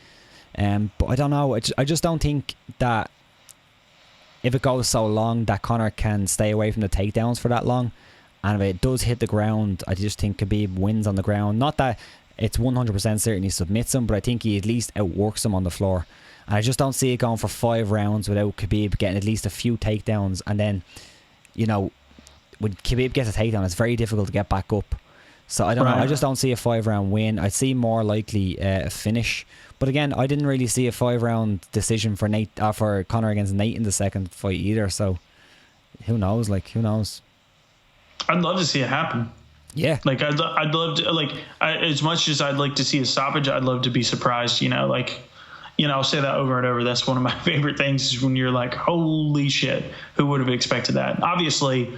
But I don't know. I just don't think that if it goes so long that Conor can stay away from the takedowns for that long. And if it does hit the ground, I just think Khabib wins on the ground. Not that it's 100% certain he submits him, but I think he at least outworks him on the floor. And I just don't see it going for 5 rounds without Khabib getting at least a few takedowns. And then, when Khabib gets a takedown, it's very difficult to get back up. So I don't know. I just don't see a 5-round win. I see more likely a finish. But again, I didn't really see a 5-round decision for for Conor against Nate in the second fight either. So who knows? Who knows? I'd love to see it happen. Yeah. Like I'd love to, as much as I'd like to see a stoppage, I'd love to be surprised, I'll say that over and over. That's one of my favorite things is when you're like, holy shit, who would have expected that? Obviously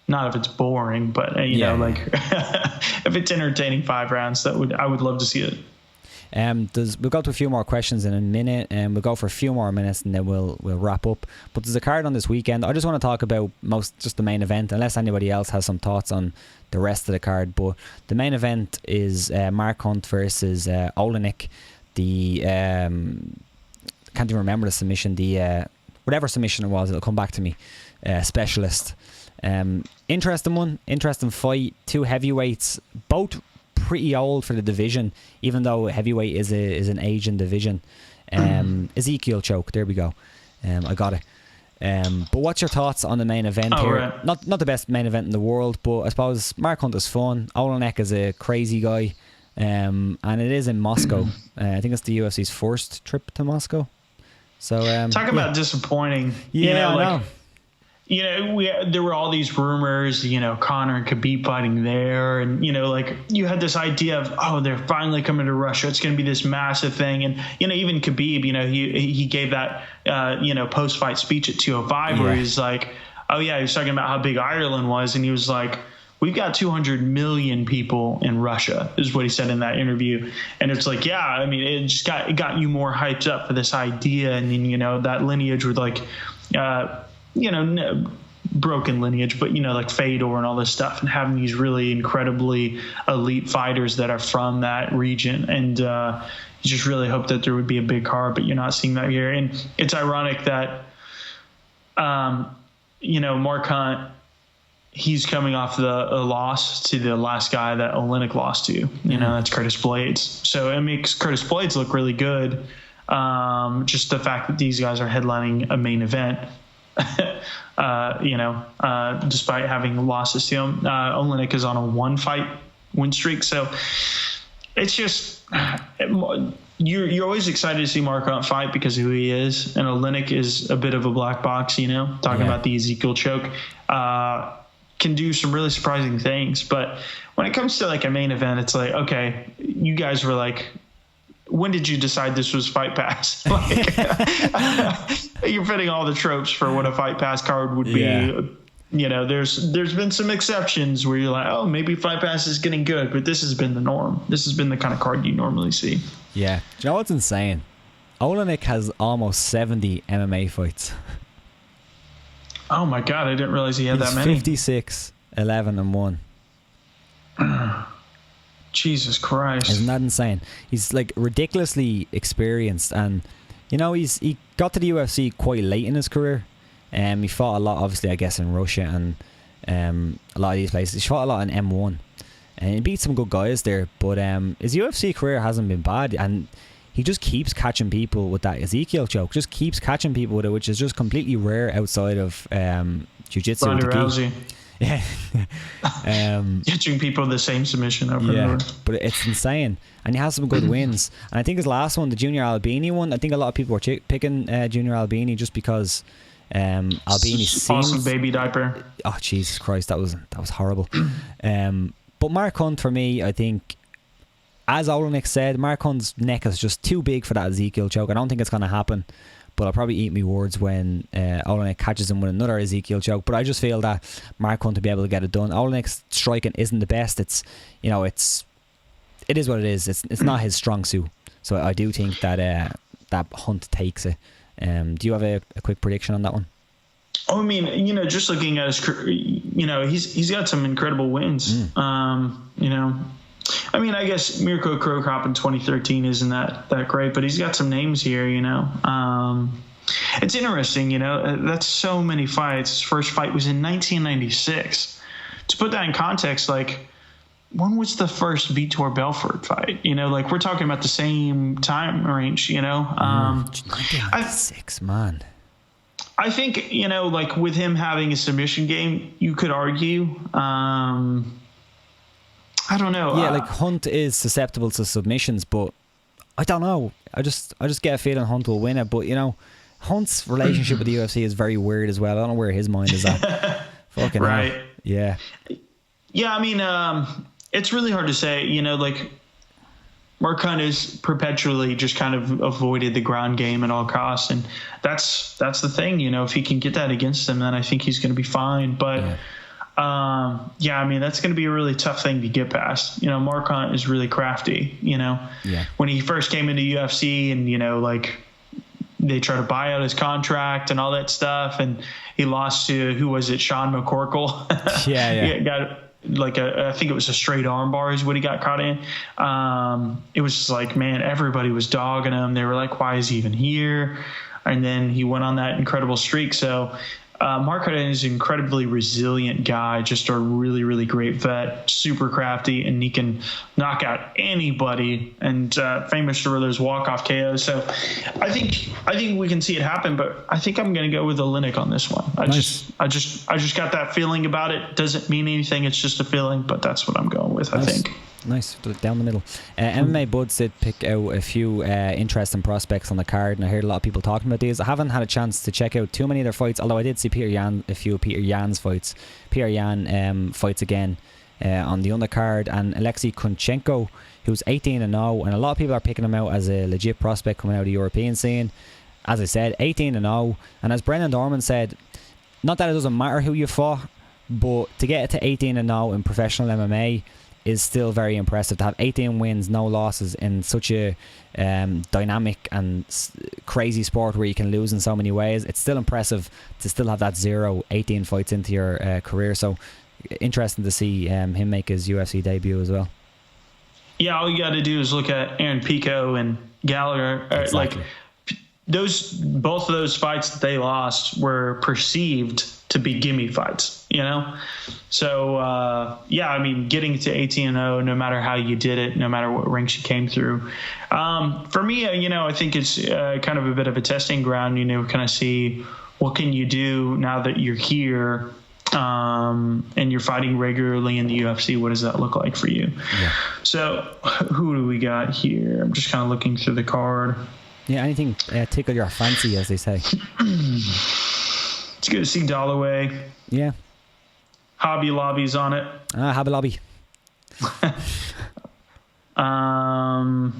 not if it's boring, but if it's entertaining 5 rounds, I would love to see it. We'll go to a few more questions in a minute, and we'll go for a few more minutes, and then we'll wrap up. But there's a card on this weekend. I just want to talk about just the main event, unless anybody else has some thoughts on the rest of the card. But the main event is Mark Hunt versus Olenek. The can't even remember the submission. The whatever submission it was, it'll come back to me. Specialist. Interesting one, interesting fight. 2 heavyweights, both pretty old for the division, even though heavyweight is an Asian division. Ezekiel choke. There we go. I got it. But what's your thoughts on the main event here? Right. Not the best main event in the world, but I suppose Mark Hunt is fun. Olenek is a crazy guy, and it is in Moscow. I think it's the UFC's first trip to Moscow. So talk about disappointing. Yeah, I know. There were all these rumors, Conor and Khabib fighting there. And, you had this idea of, they're finally coming to Russia. It's going to be this massive thing. And, even Khabib, he gave that, post-fight speech at 205 where he was like, he was talking about how big Ireland was. And he was like, we've got 200 million people in Russia, is what he said in that interview. And it's like, it got you more hyped up for this idea. And then, that lineage with broken lineage, but like Fedor and all this stuff, and having these really incredibly elite fighters that are from that region. And you just really hope that there would be a big card, but you're not seeing that here. And it's ironic that Mark Hunt, he's coming off a loss to the last guy that Olenek lost to. That's Curtis Blades. So it makes Curtis Blades look really good. Just the fact that these guys are headlining a main event. Despite having losses to him, Olenek is on a 1-fight win streak. So it's just, you're always excited to see Mark Hunt fight because of who he is. And Olenek is a bit of a black box, talking about the Ezekiel choke, can do some really surprising things. But when it comes to like a main event, it's like, okay, you guys were like, when did you decide this was Fight Pass? You're fitting all the tropes for what a Fight Pass card would be. Yeah. There's been some exceptions where you're like, maybe Fight Pass is getting good, but this has been the norm. This has been the kind of card you normally see. Yeah. Do you know what's insane? Olenek has almost 70 MMA fights. Oh my God, I didn't realize he had that many. 56, 11 and 1. Jesus Christ. Isn't that insane? He's like ridiculously experienced, and he got to the UFC quite late in his career. He fought a lot, obviously, I guess, in Russia and a lot of these places. He fought a lot in M1 and he beat some good guys there, but his UFC career hasn't been bad, and he just keeps catching people with that Ezekiel choke, just keeps catching people with it, which is just completely rare outside of jiu-jitsu. Ronda Rousey. Yeah. Catching people the same submission over and over. But it's insane. And he has some good wins. And I think his last one, the Junior Albini one, I think a lot of people were picking Junior Albini just because Albini seems... Awesome baby diaper. Oh, Jesus Christ, that was horrible. But Mark Hunt, for me, I think, as Olenek said, Mark Hunt's neck is just too big for that Ezekiel choke. I don't think it's going to happen. But I'll probably eat me words when Olenek catches him with another Ezekiel choke. But I just feel that Mark Hunt will be able to get it done. Olenek's striking isn't the best. It is what it is. It's not his strong suit. So I do think that Hunt takes it. Do you have a quick prediction on that one? I mean, just looking at his career, he's got some incredible wins. I guess Mirko Cro Cop in 2013 isn't that great, but he's got some names here, It's interesting, that's so many fights. His first fight was in 1996. To put that in context, when was the first Vitor Belfort fight? We're talking about the same time range, 1996, man. I think, with him having a submission game, you could argue, I don't know. Yeah, Hunt is susceptible to submissions, but I don't know. I just get a feeling Hunt will win it. But Hunt's relationship with the UFC is very weird as well. I don't know where his mind is at. Fucking right. Hell. Yeah. Yeah, it's really hard to say. Mark Hunt has perpetually just kind of avoided the ground game at all costs, and that's the thing. If he can get that against him, then I think he's going to be fine. But. Yeah. That's going to be a really tough thing to get past. Mark Hunt is really crafty, When he first came into UFC and, they try to buy out his contract and all that stuff. And he lost to, who was it? Sean McCorkle. Yeah. He got I think it was a straight arm bar is what he got caught in. It was just man, everybody was dogging him. They were like, why is he even here? And then he went on that incredible streak. So, Mark Hunt is an incredibly resilient guy, just a really, really great vet, super crafty, and he can knock out anybody, and famous for those walk-off KOs. So I think we can see it happen, but I think I'm going to go with Oleinik on this one. I just got that feeling about it. Doesn't mean anything. It's just a feeling, but that's what I'm going with, I think. Nice, down the middle. MMA Buds did pick out a few interesting prospects on the card, and I heard a lot of people talking about these. I haven't had a chance to check out too many of their fights, although I did see a few of Peter Yan's fights. Peter Yan fights again on the undercard, and Alexei Kunchenko, who's 18-0, and a lot of people are picking him out as a legit prospect coming out of the European scene. As I said, 18-0, and as Brendan Dorman said, not that it doesn't matter who you fought, but to get it to 18-0 in professional MMA is still very impressive. To have 18 wins, no losses in such a dynamic and crazy sport where you can lose in so many ways, it's still impressive to still have that 18 fights into your career. So interesting to see him make his UFC debut as well. Yeah, all you got to do is look at Aaron Pico and Gallagher. Exactly. Both of those fights that they lost were perceived to be gimme fights, you know? So, getting to 18-0, no matter how you did it, no matter what ranks you came through. For me, I think it's kind of a bit of a testing ground, kind of see what can you do now that you're here and you're fighting regularly in the UFC. What does that look like for you? Yeah. So who do we got here? I'm just kind of looking through the card. Yeah, anything tickle your fancy, as they say. It's good to see Dalloway. Yeah. Hobby Lobby's on it. Hobby Lobby. Jan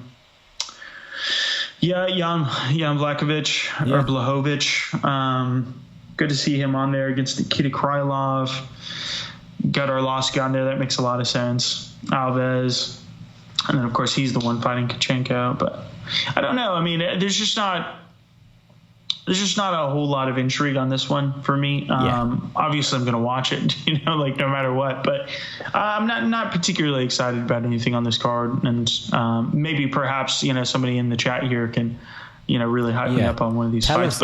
Blachowicz or Blachowicz. Good to see him on there against Nikita Krylov. Got Arlovsky on there. That makes a lot of sense. Alves. And then, of course, he's the one fighting Kunchenko. But I don't know. I mean, there's just not a whole lot of intrigue on this one for me. Obviously, I'm going to watch it, no matter what. But I'm not particularly excited about anything on this card. And maybe perhaps, somebody in the chat here can, really hype me up on one of these fights.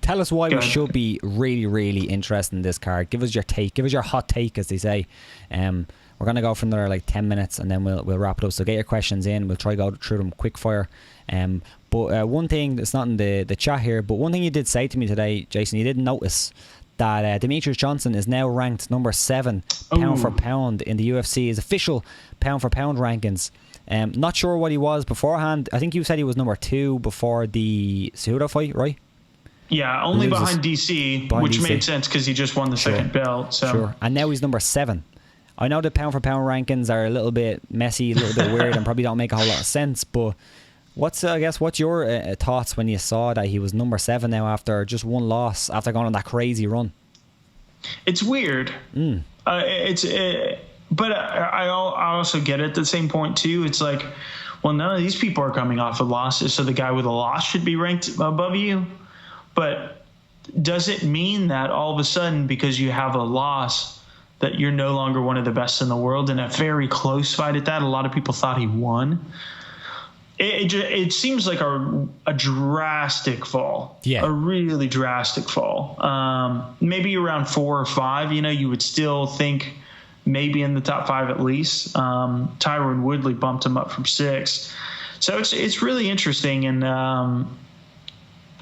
Tell us why we should be really, really interested in this card. Give us your take. Give us your hot take, as they say. We're going to go for another 10 minutes and then we'll wrap it up. So get your questions in. We'll try to go through them quick fire. But one thing that's not in the chat here, but one thing you did say to me today, Jason, you did notice that Demetrioua Johnson is now ranked number 7 pound for pound in the UFC's official pound for pound rankings. Not sure what he was beforehand. I think you said he was number 2 before the Cejudo fight, right? Yeah, only behind DC, which made sense because he just won the second belt. So. Sure. And now he's number 7. I know the pound for pound rankings are a little bit messy, a little bit weird, and probably don't make a whole lot of sense. But what's your thoughts when you saw that he was number 7 now after just one loss after going on that crazy run? It's weird. But I also get it at the same point too. It's like, well, none of these people are coming off of losses, so the guy with a loss should be ranked above you. But does it mean that all of a sudden, because you have a loss, that you're no longer one of the best in the world? In a very close fight at that, a lot of people thought he won. It seems like a drastic fall. Yeah. A really drastic fall. Maybe around 4 or 5, you would still think maybe in the top 5 at least. Tyron Woodley bumped him up from 6. So it's really interesting. And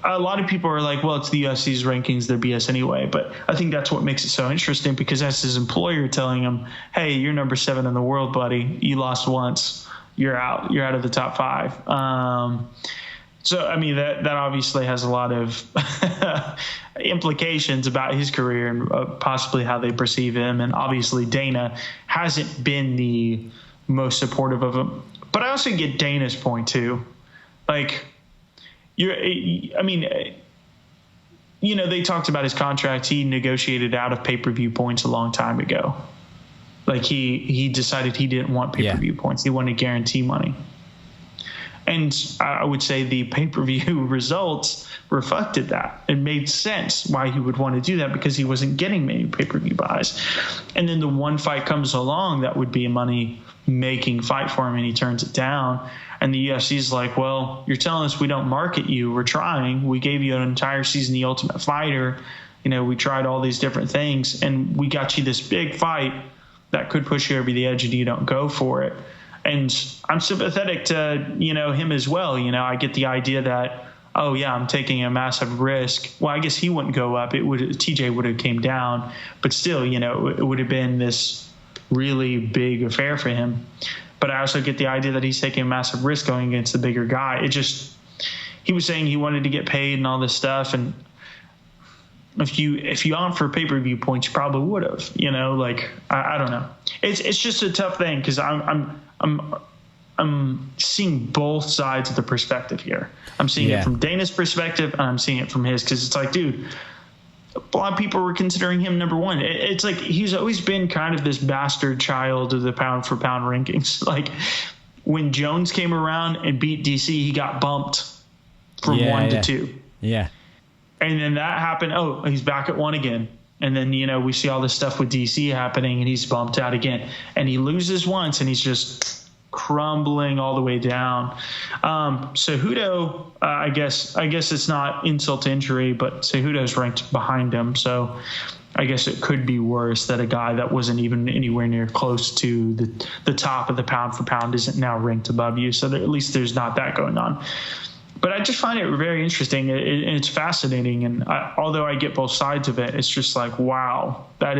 a lot of people are like, well, it's the UFC's rankings, they're BS anyway. But I think that's what makes it so interesting, because that's his employer telling him, hey, you're number 7 in the world, buddy. You lost once. You're out. You're out of the top 5. So, I mean, that obviously has a lot of implications about his career and possibly how they perceive him. And obviously Dana hasn't been the most supportive of him. But I also get Dana's point too. They talked about his contract. He negotiated out of pay-per-view points a long time ago. He decided he didn't want pay-per-view points. He wanted guarantee money. And I would say the pay-per-view results reflected that. It made sense why he would want to do that, because he wasn't getting many pay-per-view buys. And then the one fight comes along that would be a money-making fight for him, and he turns it down. And the UFC's like, well, you're telling us we don't market you. We're trying. We gave you an entire season, The Ultimate Fighter. we tried all these different things, and we got you this big fight that could push you over the edge, and you don't go for it. And I'm sympathetic to, him as well. I get the idea that, oh yeah, I'm taking a massive risk. Well, I guess he wouldn't go up. TJ would have came down, but still, it would have been this really big affair for him. But I also get the idea that he's taking a massive risk going against the bigger guy. He was saying he wanted to get paid and all this stuff. And if you offer pay-per-view points, you probably would have, I don't know. It's just a tough thing, because I'm seeing both sides of the perspective here. I'm seeing it from Dana's perspective, and I'm seeing it from his, because it's like, dude, a lot of people were considering him number one. It's like he's always been kind of this bastard child of the pound for pound rankings. Like when Jones came around and beat DC, he got bumped from 1 to 2. Yeah. And then that happened. Oh, he's back at 1 again. And then, we see all this stuff with DC happening, and he's bumped out again. And he loses once, and he's just crumbling all the way down. Cejudo, I guess it's not insult to injury, but Cejudo's ranked behind him. So I guess it could be worse that a guy that wasn't even anywhere near close to the top of the pound for pound isn't now ranked above you. So at least there's not that going on. But I just find it very interesting. It's fascinating. And although I get both sides of it, it's just like, wow, that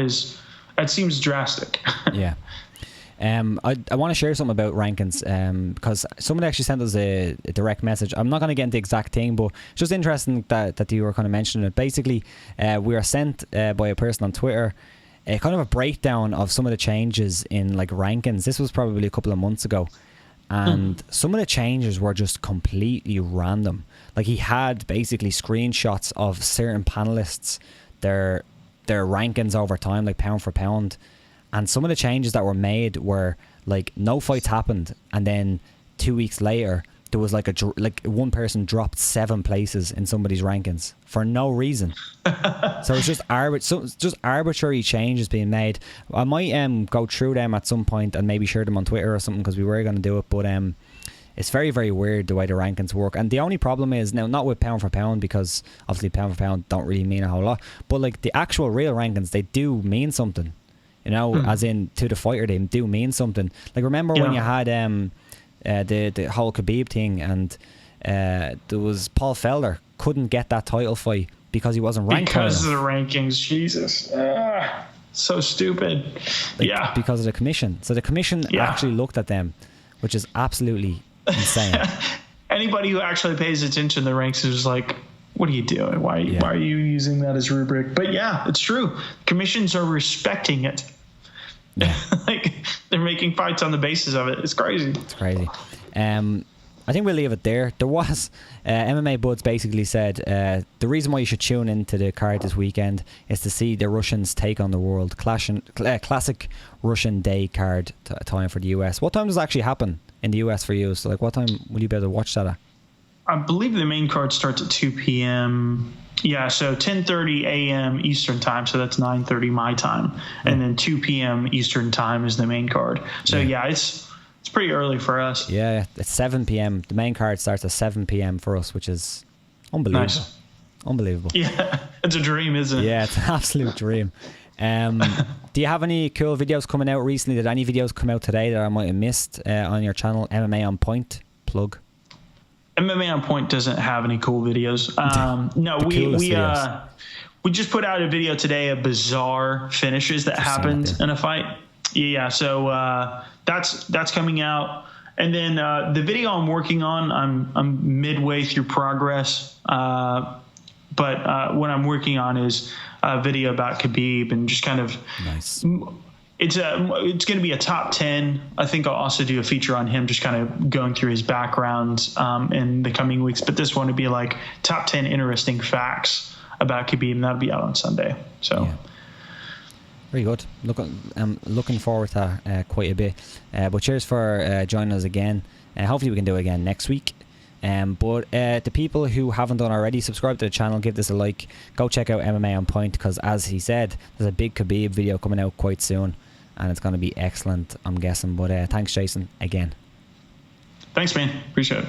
seems drastic. Yeah. I want to share something about rankings, because somebody actually sent us a direct message. I'm not going to get into the exact thing, but it's just interesting that you were kind of mentioning it. Basically, we were sent by a person on Twitter kind of a breakdown of some of the changes in like rankings. This was probably a couple of months ago. And some of the changes were just completely random. Like he had basically screenshots of certain panelists, their rankings over time, like pound for pound. And some of the changes that were made were like no fights happened, and then 2 weeks later there was like one person dropped 7 places in somebody's rankings for no reason. So it's just arbitrary changes being made. I might go through them at some point and maybe share them on Twitter or something, because we were going to do it, but it's very, very weird the way the rankings work. And the only problem is now, not with pound for pound, because obviously pound for pound don't really mean a whole lot, but like the actual real rankings, they do mean something, as in to the fighter, they do mean something. Like remember when you had the whole Khabib thing, and there was Paul Felder couldn't get that title fight because he wasn't ranked because of the rankings. Jesus, so stupid. Because of the commission. So the commission actually looked at them, which is absolutely insane. Anybody who actually pays attention to the ranks is like, what are you doing? Why are you using that as rubric? But yeah, it's true. Commissions are respecting it. Yeah. Like they're making fights on the basis of it. It's crazy. It's crazy. I think we'll leave it there. There was MMA Buds basically said the reason why you should tune into the card this weekend is to see the Russians take on the world. Classic Russian Day card time for the US. What time does it actually happen in the US for you? So like, what time will you be able to watch that at? I believe the main card starts at 2 p.m. Yeah, so 10:30 a.m. Eastern time, so that's 9:30 my time, and then 2 p.m. Eastern time is the main card. So it's pretty early for us. Yeah, it's 7 p.m. The main card starts at 7 p.m. for us, which is unbelievable. Nice. Unbelievable. Yeah, it's a dream, isn't it? Yeah, it's an absolute dream. Do you have any cool videos coming out recently? Did any videos come out today that I might have missed on your channel? MMA on Point plug. MMA on Point doesn't have any cool videos. No, we just put out a video today of bizarre finishes that happened in a fight. Yeah, so that's coming out, and then the video I'm working on, I'm midway through progress. But what I'm working on is a video about Khabib, and just kind of nice. It's going to be a top 10. I think I'll also do a feature on him, just kind of going through his background in the coming weeks. But this one would be like top 10 interesting facts about Khabib, and that'll be out on Sunday. So very good. Looking forward to that quite a bit. But cheers for joining us again. Hopefully we can do it again next week. But the people who haven't done already, subscribe to the channel, give this a like, go check out MMA on Point, because as he said, there's a big Khabib video coming out quite soon, and it's going to be excellent, I'm guessing. But thanks, Jason, again. Thanks, man. Appreciate it.